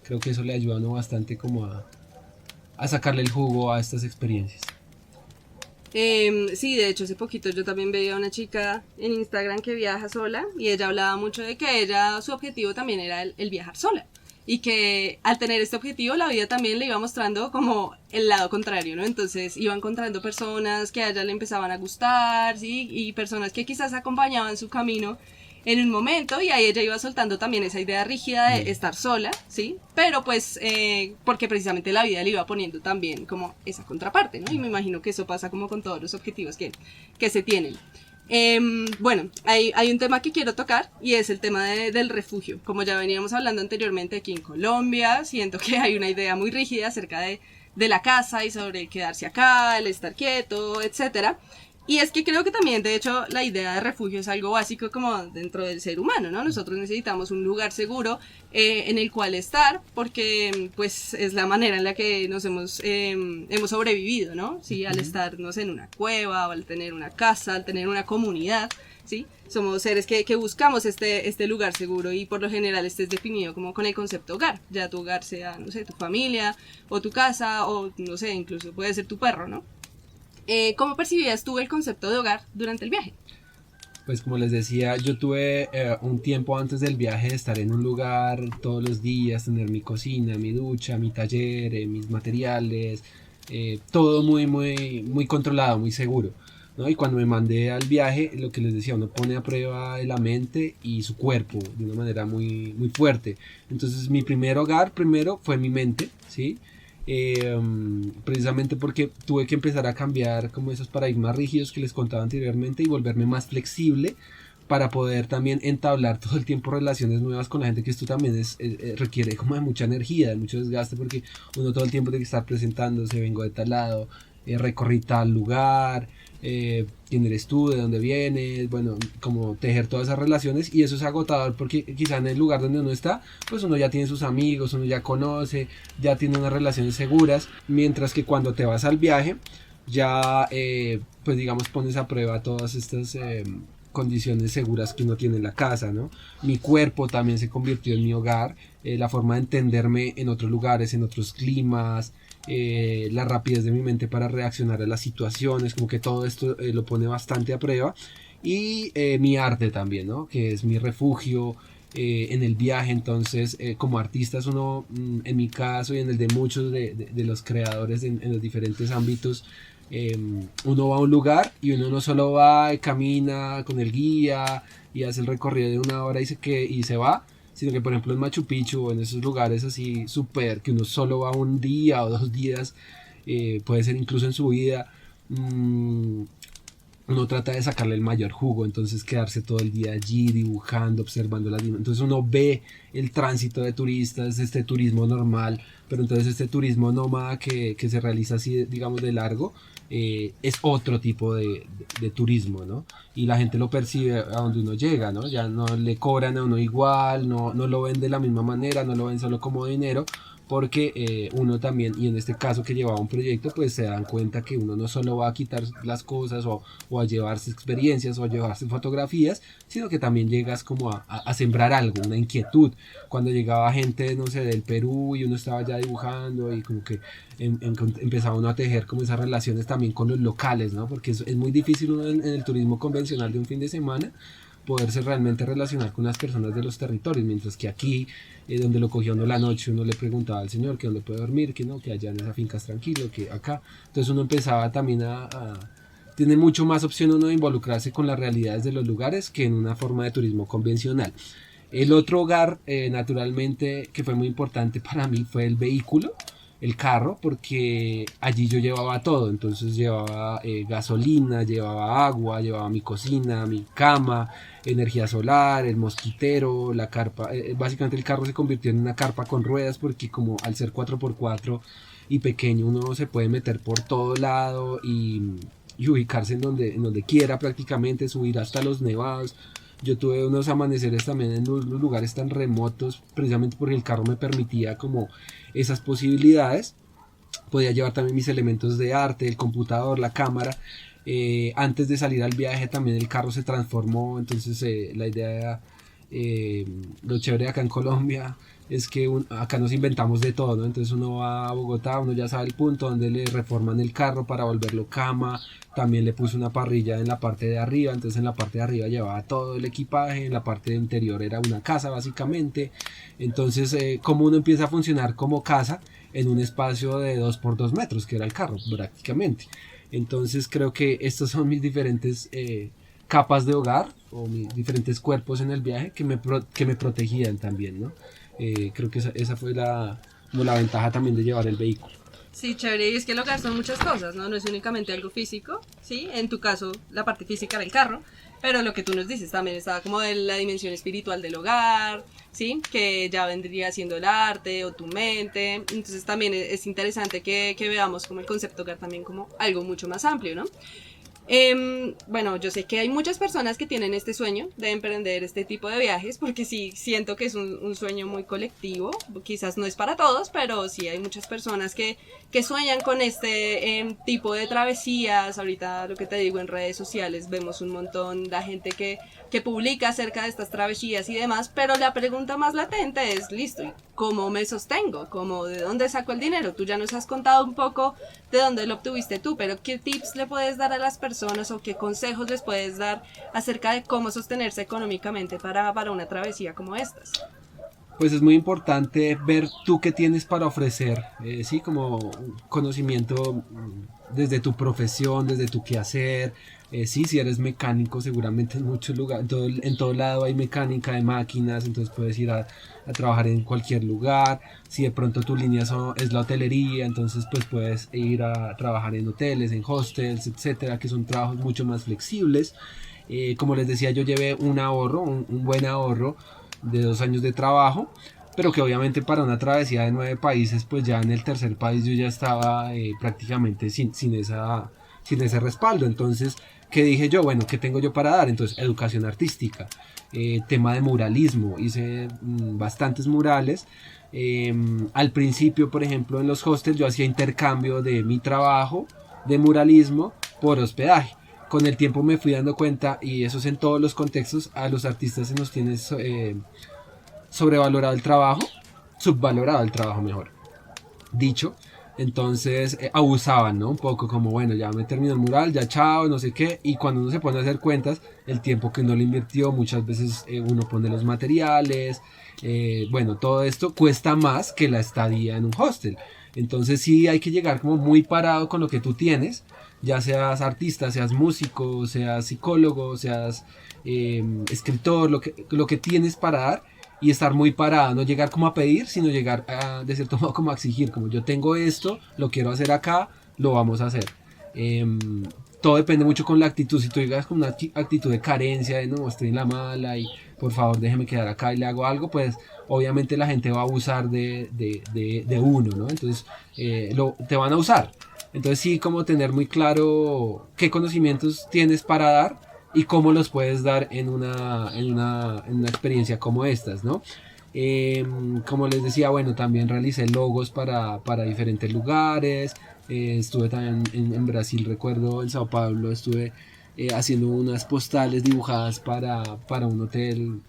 Creo que eso le ayuda a uno bastante como a sacarle el jugo a estas experiencias. Sí, de hecho hace poquito yo también veía a una chica en Instagram que viaja sola, y ella hablaba mucho de que su objetivo también era el viajar sola, y que al tener este objetivo la vida también le iba mostrando como el lado contrario, ¿no? Entonces iba encontrando personas que a ella le empezaban a gustar, ¿sí? Y personas que quizás acompañaban su camino en un momento, y ahí ella iba soltando también esa idea rígida de estar sola, ¿sí? Pero pues porque precisamente la vida le iba poniendo también como esa contraparte, ¿no? Y me imagino que eso pasa como con todos los objetivos que se tienen. Bueno, hay un tema que quiero tocar, y es el tema del refugio. Como ya veníamos hablando anteriormente, aquí en Colombia siento que hay una idea muy rígida acerca de la casa y sobre el quedarse acá, el estar quieto, etcétera. Y es que creo que también, de hecho, la idea de refugio es algo básico como dentro del ser humano, ¿no? Nosotros necesitamos un lugar seguro en el cual estar, porque pues es la manera en la que nos hemos sobrevivido, ¿no? Sí, al estar, no sé, en una cueva, o al tener una casa, al tener una comunidad, ¿sí? Somos seres que buscamos este lugar seguro, y por lo general este es definido como con el concepto hogar. Ya tu hogar sea, no sé, tu familia, o tu casa, o no sé, incluso puede ser tu perro, ¿no? ¿Cómo percibías tú el concepto de hogar durante el viaje? Pues como les decía, yo tuve un tiempo antes del viaje de estar en un lugar todos los días, tener mi cocina, mi ducha, mi taller, mis materiales, todo muy, muy, muy controlado, muy seguro, ¿no? Y cuando me mandé al viaje, lo que les decía, uno pone a prueba la mente y su cuerpo de una manera muy, muy fuerte. Entonces mi primer hogar primero fue mi mente, ¿sí? Precisamente porque tuve que empezar a cambiar como esos paradigmas rígidos que les contaba anteriormente, y volverme más flexible para poder también entablar todo el tiempo relaciones nuevas con la gente, que esto también requiere como de mucha energía, de mucho desgaste, porque uno todo el tiempo tiene que estar presentándose, vengo de tal lado, recorrí tal lugar, quién eres tú, de dónde vienes, bueno, como tejer todas esas relaciones. Y eso es agotador, porque quizá en el lugar donde uno está, pues uno ya tiene sus amigos, uno ya conoce, ya tiene unas relaciones seguras, mientras que cuando te vas al viaje ya pues digamos pones a prueba todas estas condiciones seguras que uno tiene en la casa, ¿no? Mi cuerpo también se convirtió en mi hogar, la forma de entenderme en otros lugares, en otros climas, la rapidez de mi mente para reaccionar a las situaciones, como que todo esto lo pone bastante a prueba. y mi arte también, ¿no? Que es mi refugio en el viaje. Entonces como artistas uno, en mi caso y en el de muchos de los creadores en los diferentes ámbitos, uno va a un lugar y uno no solo va y camina con el guía y hace el recorrido de 1 hora y se va, sino que por ejemplo en Machu Picchu o en esos lugares así súper que uno solo va un día o 2 días, puede ser incluso en su vida, uno trata de sacarle el mayor jugo, entonces quedarse todo el día allí dibujando, observando las dimensiones. Entonces uno ve el tránsito de turistas, este turismo normal, pero entonces este turismo nómada que se realiza así, digamos, de largo, es otro tipo de turismo, ¿no? Y la gente lo percibe a donde uno llega, ¿no? Ya no le cobran a uno igual, no lo ven de la misma manera, no lo ven solo como dinero, porque uno también, y en este caso que llevaba un proyecto, pues se dan cuenta que uno no solo va a quitar las cosas o a llevarse experiencias o a llevarse fotografías, sino que también llegas como a sembrar algo, una inquietud. Cuando llegaba gente, no sé, del Perú y uno estaba ya dibujando y como que empezaba uno a tejer como esas relaciones también con los locales, ¿no? Porque es muy difícil uno en el turismo convencional de un fin de semana poderse realmente relacionar con las personas de los territorios, mientras que aquí, donde lo cogió uno la noche, uno le preguntaba al señor que dónde puede dormir, que no, que allá en esa finca es tranquilo, que acá. Entonces uno empezaba también tiene mucho más opción uno de involucrarse con las realidades de los lugares que en una forma de turismo convencional. El otro hogar, naturalmente, que fue muy importante para mí fue el vehículo, el carro, porque allí yo llevaba todo. Entonces llevaba gasolina, llevaba agua, llevaba mi cocina, mi cama, energía solar, el mosquitero, la carpa. Básicamente el carro se convirtió en una carpa con ruedas, porque como al ser 4x4 y pequeño, uno se puede meter por todo lado y ubicarse en donde quiera prácticamente, subir hasta los nevados. Yo tuve unos amaneceres también en unos lugares tan remotos, precisamente porque el carro me permitía como esas posibilidades. Podía llevar también mis elementos de arte, el computador, la cámara. Antes de salir al viaje también el carro se transformó, entonces la idea, lo chévere acá en Colombia es que acá nos inventamos de todo, ¿no? Entonces uno va a Bogotá, uno ya sabe el punto donde le reforman el carro para volverlo cama. También le puse una parrilla en la parte de arriba, entonces en la parte de arriba llevaba todo el equipaje, en la parte de interior era una casa básicamente. Entonces como uno empieza a funcionar como casa en un espacio de 2x2 metros, que era el carro prácticamente. Entonces creo que estos son mis diferentes capas de hogar o mis diferentes cuerpos en el viaje que me protegían también, ¿no? Creo que esa fue la ventaja también de llevar el vehículo. Sí, chévere, y es que el hogar son muchas cosas, ¿no? No es únicamente algo físico, ¿sí? En tu caso, la parte física del carro, pero lo que tú nos dices también estaba como de la dimensión espiritual del hogar, ¿sí? Que ya vendría siendo el arte o tu mente. Entonces también es interesante que veamos como el concepto hogar también como algo mucho más amplio, ¿no? Bueno, yo sé que hay muchas personas que tienen este sueño de emprender este tipo de viajes, porque sí siento que es un sueño muy colectivo. Quizás no es para todos, pero sí hay muchas personas que sueñan con este tipo de travesías. Ahorita lo que te digo, en redes sociales vemos un montón de gente que publica acerca de estas travesías y demás, pero la pregunta más latente es, listo, ¿y cómo me sostengo? ¿De dónde saco el dinero? Tú ya nos has contado un poco de dónde lo obtuviste tú, pero ¿qué tips le puedes dar a las personas o qué consejos les puedes dar acerca de cómo sostenerse económicamente para una travesía como estas? Pues es muy importante ver tú qué tienes para ofrecer, sí, como conocimiento desde tu profesión, desde tu quehacer. Sí, si eres mecánico, seguramente en muchos lugares, en todo lado hay mecánica de máquinas, entonces puedes ir a trabajar en cualquier lugar. Si de pronto tu línea es la hotelería, entonces pues puedes ir a trabajar en hoteles, en hostels, etcétera, que son trabajos mucho más flexibles. Como les decía, yo llevé un buen ahorro de 2 años de trabajo, pero que obviamente para una travesía de 9 países, pues ya en el tercer país yo ya estaba prácticamente sin ese respaldo. Entonces, ¿qué dije yo? Bueno, ¿qué tengo yo para dar? Entonces, educación artística, tema de muralismo, hice bastantes murales. Al principio, por ejemplo, en los hostels yo hacía intercambio de mi trabajo de muralismo por hospedaje. Con el tiempo me fui dando cuenta, y eso es en todos los contextos, a los artistas se nos tiene sobrevalorado el trabajo, subvalorado el trabajo, mejor dicho. Entonces abusaban, ¿no? Un poco como, bueno, ya me terminó el mural, ya chao, no sé qué. Y cuando uno se pone a hacer cuentas, el tiempo que uno le invirtió, muchas veces uno pone los materiales. Bueno, todo esto cuesta más que la estadía en un hostel. Entonces sí hay que llegar como muy parado con lo que tú tienes, ya seas artista, seas músico, seas psicólogo, seas escritor, lo que tienes para dar y estar muy parado, no llegar como a pedir, sino llegar a, de cierto modo como a exigir, como yo tengo esto, lo quiero hacer acá, lo vamos a hacer. Todo depende mucho con la actitud, si tú llegas con una actitud de carencia, de no, estoy en la mala y por favor déjeme quedar acá y le hago algo, pues obviamente la gente va a abusar de uno, ¿no? Entonces te van a usar. Entonces sí, como tener muy claro qué conocimientos tienes para dar y cómo los puedes dar en una experiencia como estas, ¿no? Como les decía, bueno, también realicé logos para diferentes lugares. Estuve también en Brasil, recuerdo, en Sao Paulo, estuve haciendo unas postales dibujadas para un hotel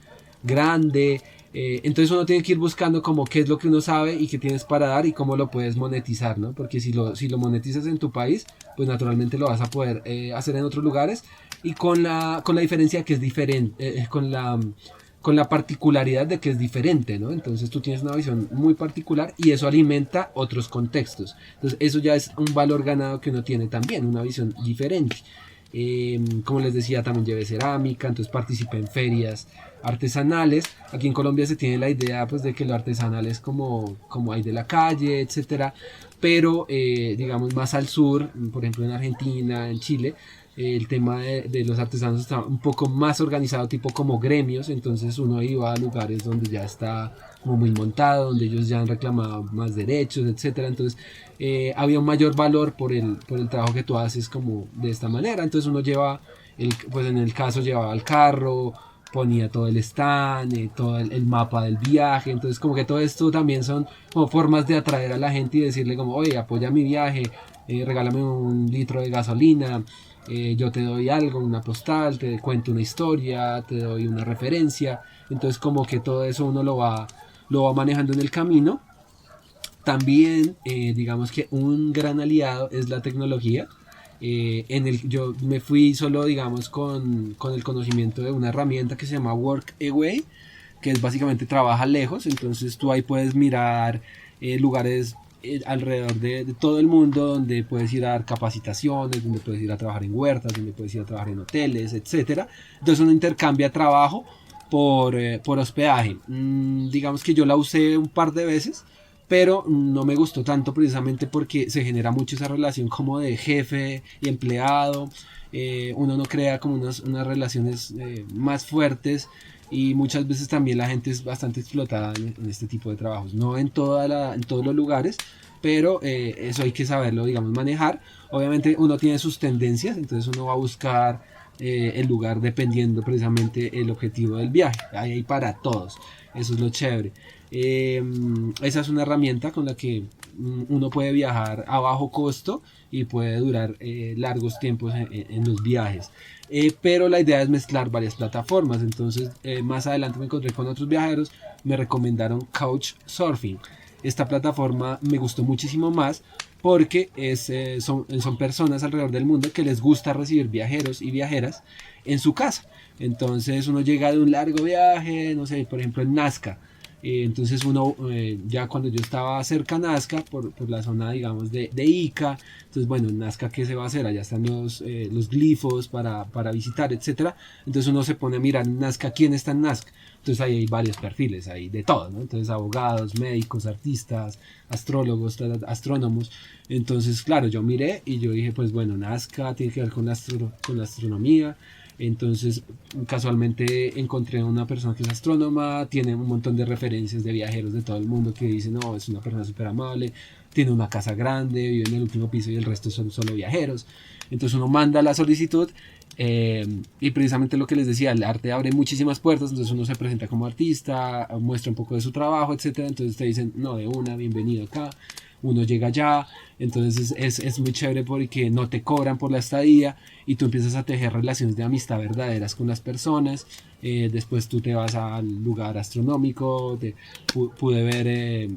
grande. Entonces uno tiene que ir buscando como qué es lo que uno sabe y qué tienes para dar y cómo lo puedes monetizar, ¿no? Porque si lo monetizas en tu país, pues naturalmente lo vas a poder hacer en otros lugares y con la diferencia que es diferente, con la particularidad de que es diferente, ¿no? Entonces tú tienes una visión muy particular y eso alimenta otros contextos. Entonces eso ya es un valor ganado que uno tiene también, una visión diferente. Como les decía, también llevé cerámica, entonces participé en ferias artesanales. Aquí en Colombia se tiene la idea pues de que lo artesanal es como hay de la calle, etcétera, pero digamos más al sur, por ejemplo en Argentina, en Chile, el tema de los artesanos está un poco más organizado, tipo como gremios, entonces uno iba a lugares donde ya está como muy montado, donde ellos ya han reclamado más derechos, etcétera. Entonces había un mayor valor por el trabajo que tú haces como de esta manera. Entonces uno lleva, pues en el caso llevaba el carro, ponía todo el stand, todo el mapa del viaje. Entonces como que todo esto también son como formas de atraer a la gente y decirle como, oye, apoya mi viaje, regálame un litro de gasolina. Yo te doy algo, una postal, te cuento una historia, te doy una referencia. Entonces como que todo eso uno lo va manejando en el camino. También digamos que un gran aliado es la tecnología. Yo me fui solo digamos con el conocimiento de una herramienta que se llama Workaway, que es básicamente trabaja lejos. Entonces tú ahí puedes mirar lugares alrededor de todo el mundo donde puedes ir a dar capacitaciones, donde puedes ir a trabajar en huertas, donde puedes ir a trabajar en hoteles, etcétera. Entonces uno intercambia trabajo por hospedaje. Digamos que yo la usé un par de veces, pero no me gustó tanto precisamente porque se genera mucho esa relación como de jefe y empleado. Uno no crea como unas relaciones más fuertes y muchas veces también la gente es bastante explotada en este tipo de trabajos, no en todos los lugares, pero eso hay que saberlo, digamos, manejar. Obviamente uno tiene sus tendencias, entonces uno va a buscar el lugar dependiendo precisamente el objetivo del viaje. Hay para todos, eso es lo chévere. Esa es una herramienta con la que uno puede viajar a bajo costo y puede durar largos tiempos en los viajes. Pero la idea es mezclar varias plataformas. Entonces más adelante me encontré con otros viajeros, me recomendaron Couchsurfing. Esta plataforma me gustó muchísimo más porque son personas alrededor del mundo que les gusta recibir viajeros y viajeras en su casa. Entonces uno llega de un largo viaje, no sé, por ejemplo en Nazca. Entonces uno, ya cuando yo estaba cerca a Nazca, por la zona digamos de Ica, entonces bueno, en Nazca ¿qué se va a hacer? Allá están los glifos para visitar, etcétera. Entonces uno se pone a mirar en Nazca, ¿quién está en Nazca? Entonces ahí hay varios perfiles, hay de todo, ¿no? Entonces abogados, médicos, artistas, astrólogos, astrónomos. Entonces claro, yo miré y yo dije, pues bueno, Nazca tiene que ver con la astronomía. Entonces casualmente encontré a una persona que es astrónoma, tiene un montón de referencias de viajeros de todo el mundo que dicen, no, es una persona súper amable, tiene una casa grande, vive en el último piso y el resto son solo viajeros. Entonces uno manda la solicitud Y precisamente lo que les decía, el arte abre muchísimas puertas, entonces uno se presenta como artista, muestra un poco de su trabajo, etcétera, entonces te dicen, no, de una, bienvenido acá, uno llega allá, entonces es muy chévere porque no te cobran por la estadía y tú empiezas a tejer relaciones de amistad verdaderas con las personas. Después tú te vas al lugar astronómico, pude ver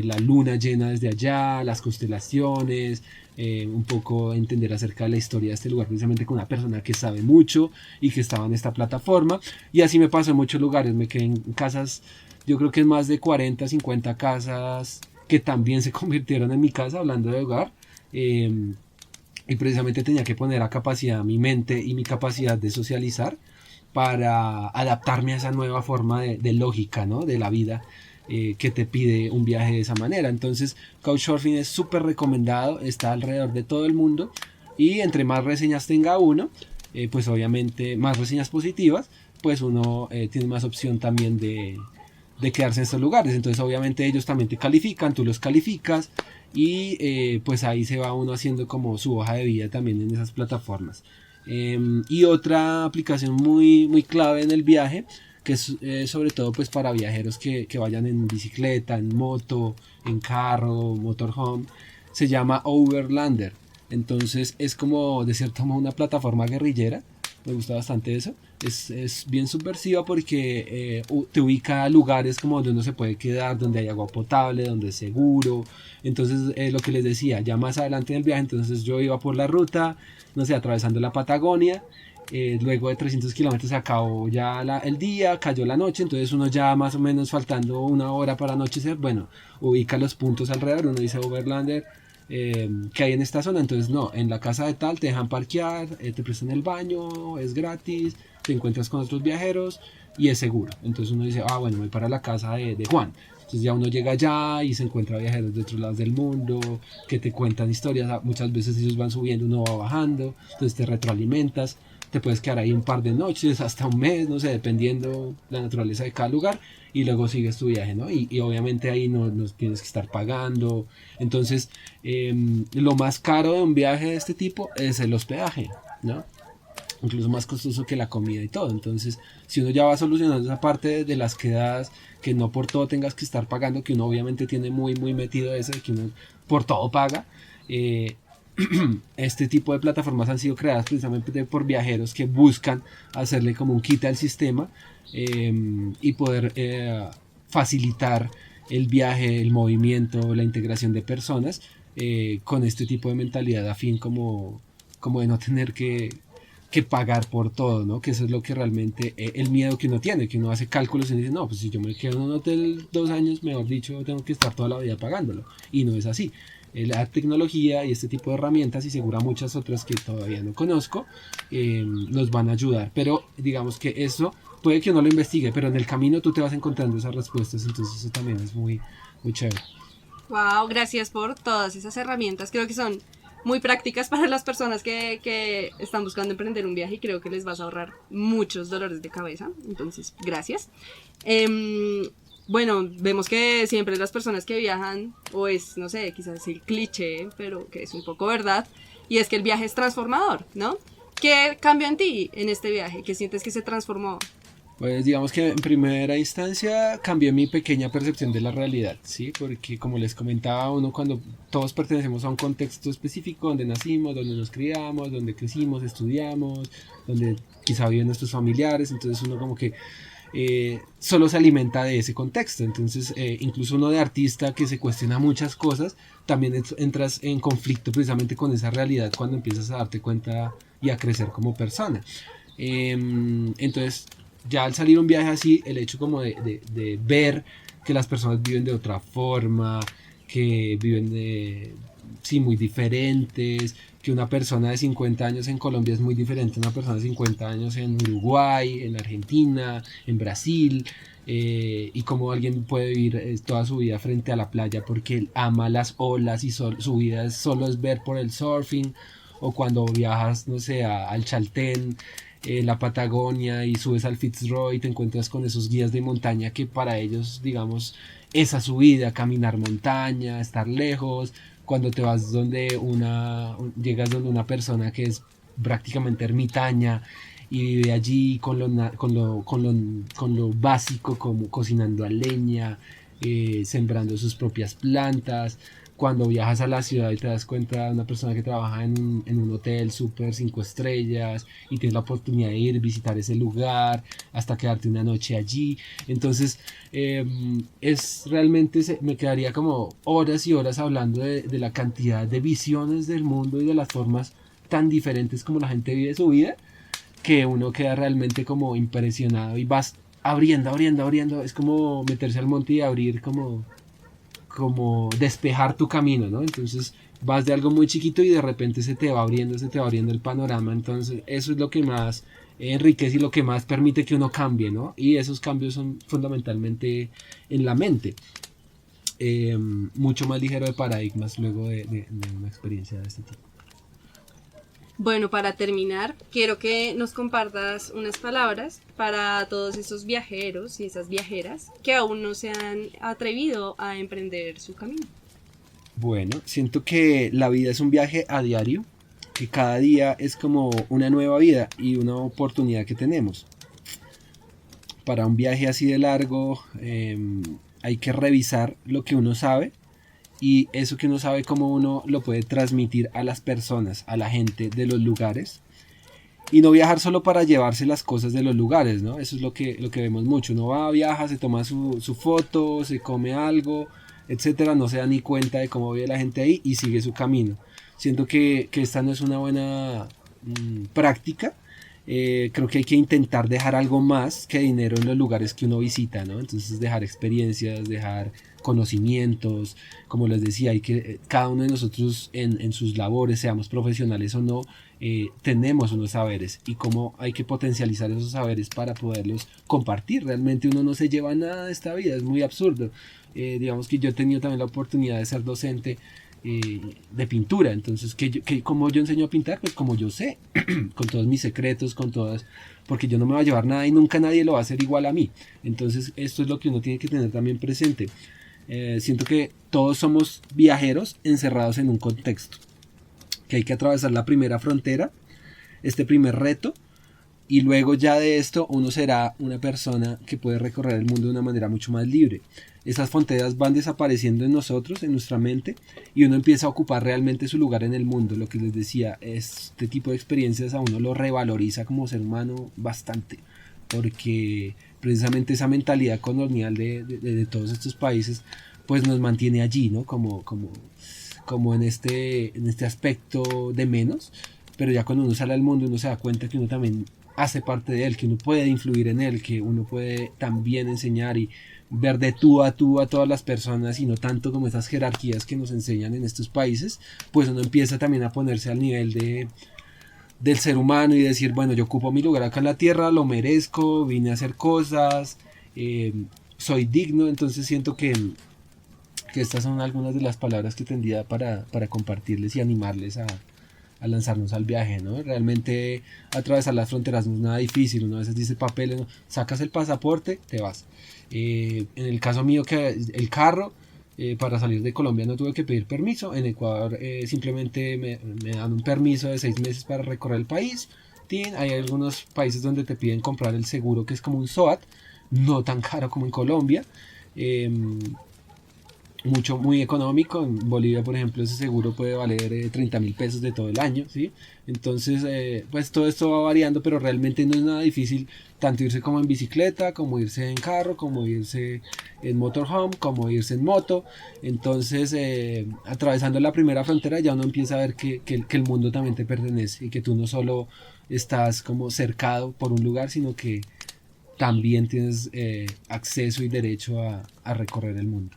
la luna llena desde allá, las constelaciones, un poco entender acerca de la historia de este lugar, precisamente con una persona que sabe mucho y que estaba en esta plataforma. Y así me pasó en muchos lugares, me quedé en casas, yo creo que en más de 40, 50 casas que también se convirtieron en mi casa, hablando de hogar. Y precisamente tenía que poner a capacidad mi mente y mi capacidad de socializar para adaptarme a esa nueva forma de lógica, ¿no? De la vida, que te pide un viaje de esa manera. Entonces Couchsurfing es súper recomendado, está alrededor de todo el mundo y entre más reseñas tenga uno, pues obviamente más reseñas positivas, pues uno tiene más opción también de quedarse en estos lugares. Entonces obviamente ellos también te califican, tú los calificas y pues ahí se va uno haciendo como su hoja de vida también en esas plataformas. Y otra aplicación muy, muy clave en el viaje, que es sobre todo pues para viajeros que vayan en bicicleta, en moto, en carro, motorhome, se llama Overlander. Entonces es como de cierto modo una plataforma guerrillera, me gusta bastante eso. Es bien subversiva porque te ubica a lugares como donde uno se puede quedar, donde hay agua potable, donde es seguro. Entonces lo que les decía, ya más adelante en el viaje, entonces yo iba por la ruta, no sé, atravesando la Patagonia. Luego de 300 kilómetros se acabó ya el día, cayó la noche, entonces uno ya más o menos faltando una hora para anochecer, bueno, ubica los puntos alrededor, uno dice Overlander, que hay en esta zona. Entonces no, en la casa de tal te dejan parquear, te prestan el baño, es gratis, te encuentras con otros viajeros y es seguro. Entonces uno dice, bueno, voy para la casa de Juan. Entonces ya uno llega allá y se encuentra viajeros de otros lados del mundo que te cuentan historias. Muchas veces ellos van subiendo, uno va bajando, entonces te retroalimentas. Te puedes quedar ahí un par de noches, hasta un mes, no sé, dependiendo la naturaleza de cada lugar, y luego sigues tu viaje, ¿no? Y obviamente ahí no tienes que estar pagando. Entonces lo más caro de un viaje de este tipo es el hospedaje, ¿no? Incluso más costoso que la comida y todo. Entonces si uno ya va solucionando esa parte de las quedadas, que no por todo tengas que estar pagando, que uno obviamente tiene muy muy metido eso de que uno por todo paga, este tipo de plataformas han sido creadas precisamente por viajeros que buscan hacerle como un quite al sistema, y poder facilitar el viaje, el movimiento, la integración de personas, con este tipo de mentalidad afín como de no tener que pagar por todo, ¿no? Que eso es lo que realmente, el miedo que uno tiene, que uno hace cálculos y dice, no, pues si yo me quedo en un hotel 2 años, mejor dicho, tengo que estar toda la vida pagándolo, y no es así. La tecnología y este tipo de herramientas, y seguro muchas otras que todavía no conozco, nos van a ayudar, pero digamos que eso puede que uno lo investigue, pero en el camino tú te vas encontrando esas respuestas, entonces eso también es muy, muy chévere. Wow, gracias por todas esas herramientas, creo que son muy prácticas para las personas que están buscando emprender un viaje y creo que les vas a ahorrar muchos dolores de cabeza, entonces gracias. Bueno, vemos que siempre las personas que viajan, o es, no sé, quizás el cliché, pero que es un poco verdad, y es que el viaje es transformador, ¿no? ¿Qué cambió en ti en este viaje? ¿Qué sientes que se transformó? Pues digamos que en primera instancia cambió mi pequeña percepción de la realidad, ¿sí? Porque como les comentaba, uno cuando todos pertenecemos a un contexto específico, donde nacimos, donde nos criamos, donde crecimos, estudiamos, donde quizá viven nuestros familiares, entonces uno como que solo se alimenta de ese contexto. Entonces incluso uno de artista que se cuestiona muchas cosas, también entras en conflicto precisamente con esa realidad cuando empiezas a darte cuenta y a crecer como persona. Entonces ya al salir un viaje así, el hecho como de ver que las personas viven de otra forma, que viven sí, muy diferentes, que una persona de 50 años en Colombia es muy diferente a una persona de 50 años en Uruguay, en Argentina, en Brasil, y cómo alguien puede vivir toda su vida frente a la playa porque él ama las olas y su vida solo es ver por el surfing, o cuando viajas, no sé, al Chaltén, la Patagonia, y subes al Fitzroy y te encuentras con esos guías de montaña que para ellos, digamos, esa es su vida, caminar montaña, estar lejos. Cuando te vas llegas donde una persona que es prácticamente ermitaña y vive allí con lo básico, como cocinando a leña, sembrando sus propias plantas. Cuando viajas a la ciudad y te das cuenta de una persona que trabaja en un hotel súper 5 estrellas y tienes la oportunidad de ir, visitar ese lugar, hasta quedarte una noche allí. Entonces, es realmente, me quedaría como horas y horas hablando de la cantidad de visiones del mundo y de las formas tan diferentes como la gente vive su vida, que uno queda realmente como impresionado y vas abriendo. Es como meterse al monte y abrir como despejar tu camino, ¿no? Entonces vas de algo muy chiquito y de repente se te va abriendo el panorama. Entonces eso es lo que más enriquece y lo que más permite que uno cambie, ¿no? Y esos cambios son fundamentalmente en la mente. Mucho más ligero de paradigmas luego de una experiencia de este tipo. Bueno, para terminar, quiero que nos compartas unas palabras para todos esos viajeros y esas viajeras que aún no se han atrevido a emprender su camino. Bueno, siento que la vida es un viaje a diario, que cada día es como una nueva vida y una oportunidad que tenemos. Para un viaje así de largo, hay que revisar lo que uno sabe y eso que uno sabe, cómo uno lo puede transmitir a las personas, a la gente de los lugares, y no viajar solo para llevarse las cosas de los lugares, ¿no? Eso es lo que vemos mucho. Uno va, viaja, se toma su foto, se come algo, etcétera, no se da ni cuenta de cómo vive la gente ahí y sigue su camino. Siento que esta no es una buena práctica. Creo que hay que intentar dejar algo más que dinero en los lugares que uno visita, ¿no? Entonces dejar experiencias, dejar conocimientos, como les decía, hay que cada uno de nosotros en sus labores, seamos profesionales o no, tenemos unos saberes y cómo hay que potencializar esos saberes para poderlos compartir. Realmente uno no se lleva nada de esta vida, es muy absurdo. Digamos que yo he tenido también la oportunidad de ser docente de pintura, entonces como yo enseño a pintar, pues como yo sé, con todos mis secretos, con todas, porque yo no me voy a llevar nada y nunca nadie lo va a hacer igual a mí. Entonces esto es lo que uno tiene que tener también presente. Siento que todos somos viajeros encerrados en un contexto, que hay que atravesar la primera frontera, este primer reto, y luego ya de esto uno será una persona que puede recorrer el mundo de una manera mucho más libre. Esas fronteras van desapareciendo en nosotros, en nuestra mente, y uno empieza a ocupar realmente su lugar en el mundo. Lo que les decía, este tipo de experiencias a uno lo revaloriza como ser humano bastante, porque precisamente esa mentalidad colonial de todos estos países pues nos mantiene allí, ¿no? Como en este aspecto de menos, pero ya cuando uno sale al mundo uno se da cuenta que uno también hace parte de él, que uno puede influir en él, que uno puede también enseñar y ver de tú a todas las personas y no tanto como esas jerarquías que nos enseñan en estos países. Pues uno empieza también a ponerse al nivel del ser humano y decir, bueno, yo ocupo mi lugar acá en la tierra, lo merezco, vine a hacer cosas, soy digno. Entonces siento que estas son algunas de las palabras que tendría para compartirles y animarles a lanzarnos al viaje, ¿no? Realmente atravesar las fronteras no es nada difícil. Uno a veces dice papeles, ¿no? Sacas el pasaporte, te vas. En el caso mío, que el carro, para salir de Colombia no tuve que pedir permiso. En Ecuador simplemente me dan un permiso de 6 meses para recorrer el país. Hay algunos países donde te piden comprar el seguro, que es como un SOAT, no tan caro como en Colombia. Muy económico. En Bolivia, por ejemplo, ese seguro puede valer 30.000 pesos de todo el año, ¿sí? Entonces, pues todo esto va variando, pero realmente no es nada difícil tanto irse como en bicicleta, como irse en carro, como irse en motorhome, como irse en moto. Entonces, atravesando la primera frontera ya uno empieza a ver que el mundo también te pertenece y que tú no solo estás como cercado por un lugar, sino que también tienes acceso y derecho a recorrer el mundo.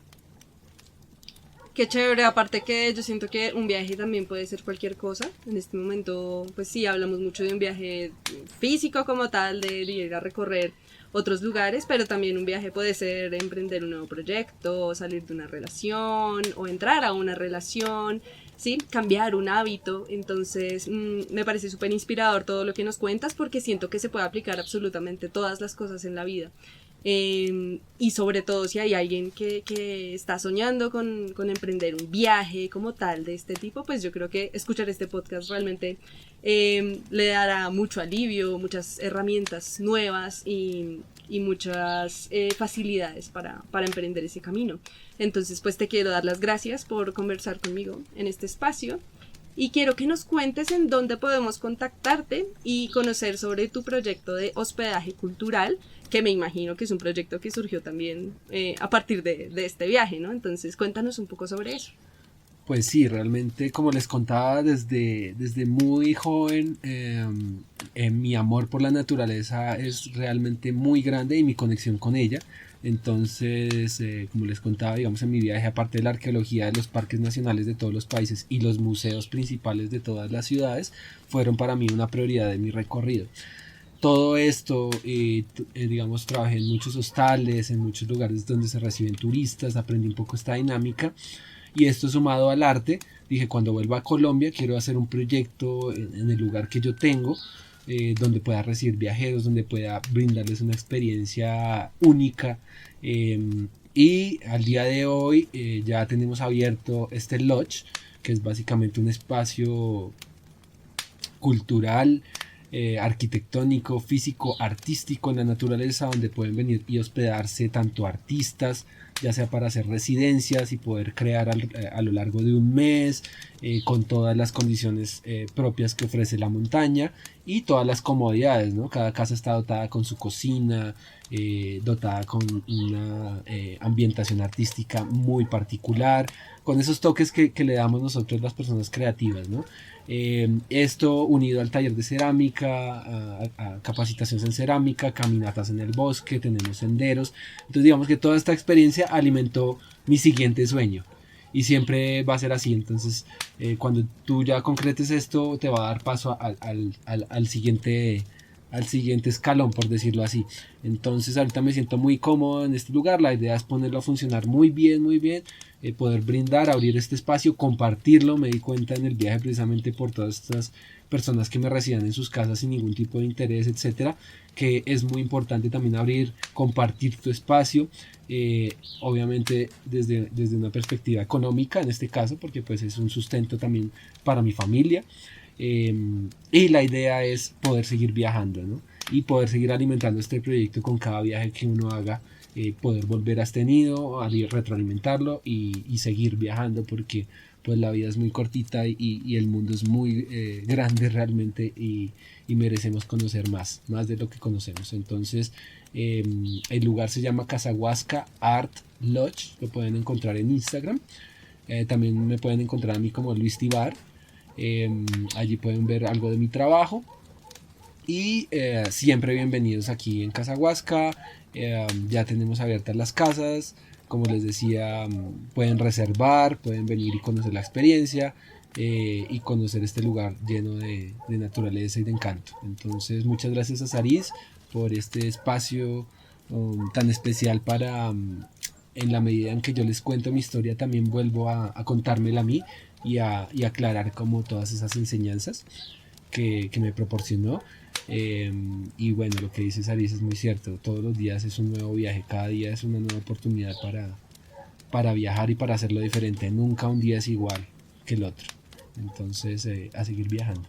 Qué chévere, aparte que yo siento que un viaje también puede ser cualquier cosa. En este momento, pues sí, hablamos mucho de un viaje físico como tal, de ir a recorrer otros lugares, pero también un viaje puede ser emprender un nuevo proyecto, salir de una relación o entrar a una relación, ¿sí? Cambiar un hábito. Entonces, me parece súper inspirador todo lo que nos cuentas, porque siento que se puede aplicar absolutamente todas las cosas en la vida. Y sobre todo si hay alguien que está soñando con emprender un viaje como tal de este tipo, pues yo creo que escuchar este podcast realmente le dará mucho alivio, muchas herramientas nuevas y muchas facilidades para emprender ese camino. Entonces pues te quiero dar las gracias por conversar conmigo en este espacio. Y quiero que nos cuentes en dónde podemos contactarte y conocer sobre tu proyecto de hospedaje cultural, que me imagino que es un proyecto que surgió también a partir de este viaje, ¿no? Entonces, cuéntanos un poco sobre eso. Pues sí, realmente, como les contaba, desde muy joven, mi amor por la naturaleza es realmente muy grande y mi conexión con ella. Entonces, como les contaba, digamos, en mi viaje, aparte de la arqueología de los parques nacionales de todos los países y los museos principales de todas las ciudades, fueron para mí una prioridad de mi recorrido. Todo esto, digamos, trabajé en muchos hostales, en muchos lugares donde se reciben turistas, aprendí un poco esta dinámica. Y esto sumado al arte, dije, cuando vuelva a Colombia quiero hacer un proyecto en el lugar que yo tengo, donde pueda recibir viajeros, donde pueda brindarles una experiencia única. Y al día de hoy ya tenemos abierto este lodge, que es básicamente un espacio cultural, arquitectónico, físico, artístico en la naturaleza, donde pueden venir y hospedarse tanto artistas, ya sea para hacer residencias y poder crear a lo largo de un mes, con todas las condiciones propias que ofrece la montaña y todas las comodidades, ¿no? Cada casa está dotada con su cocina, dotada con una ambientación artística muy particular, con esos toques que le damos nosotros las personas creativas, ¿no? Esto unido al taller de cerámica, a capacitaciones en cerámica, caminatas en el bosque, tenemos senderos. Entonces digamos que toda esta experiencia alimentó mi siguiente sueño y siempre va a ser así. Entonces cuando tú ya concretes esto, te va a dar paso al siguiente escalón, por decirlo así. Entonces ahorita me siento muy cómodo en este lugar. La idea es ponerlo a funcionar muy bien, poder brindar, abrir este espacio, compartirlo. Me di cuenta en el viaje, precisamente por todas estas personas que me reciban en sus casas sin ningún tipo de interés, etcétera, que es muy importante también abrir, compartir tu espacio, obviamente desde una perspectiva económica en este caso, porque pues es un sustento también para mi familia. Y la idea es poder seguir viajando, ¿no? Y poder seguir alimentando este proyecto con cada viaje que uno haga, poder volver a este nido, a retroalimentarlo y seguir viajando, porque pues la vida es muy cortita y el mundo es muy grande realmente, y merecemos conocer más de lo que conocemos. Entonces el lugar se llama Casahuasca Art Lodge, lo pueden encontrar en Instagram. También me pueden encontrar a mí como Luis Tibar. Allí pueden ver algo de mi trabajo y siempre bienvenidos aquí en Casahuasca. Ya tenemos abiertas las casas, como les decía, pueden reservar, pueden venir y conocer la experiencia, y conocer este lugar lleno de naturaleza y de encanto. Entonces muchas gracias a Saris por este espacio tan especial para, en la medida en que yo les cuento mi historia, también vuelvo a contármela a mí y aclarar como todas esas enseñanzas que me proporcionó. Y bueno, lo que dice Saris es muy cierto. Todos los días es un nuevo viaje, cada día es una nueva oportunidad para viajar y para hacerlo diferente. Nunca un día es igual que el otro. Entonces a seguir viajando.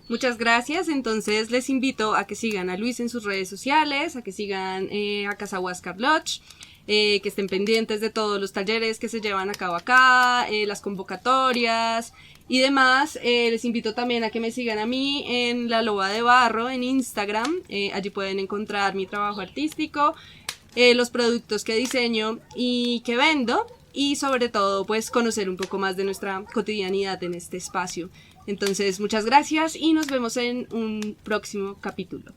Muchas gracias. Entonces les invito a que sigan a Luis en sus redes sociales, a que sigan a Casahuasca Lodge, que estén pendientes de todos los talleres que se llevan a cabo acá, las convocatorias y demás. Les invito también a que me sigan a mí en La Loba de Barro en Instagram. Allí pueden encontrar mi trabajo artístico, los productos que diseño y que vendo, y sobre todo pues conocer un poco más de nuestra cotidianidad en este espacio. Entonces muchas gracias y nos vemos en un próximo capítulo.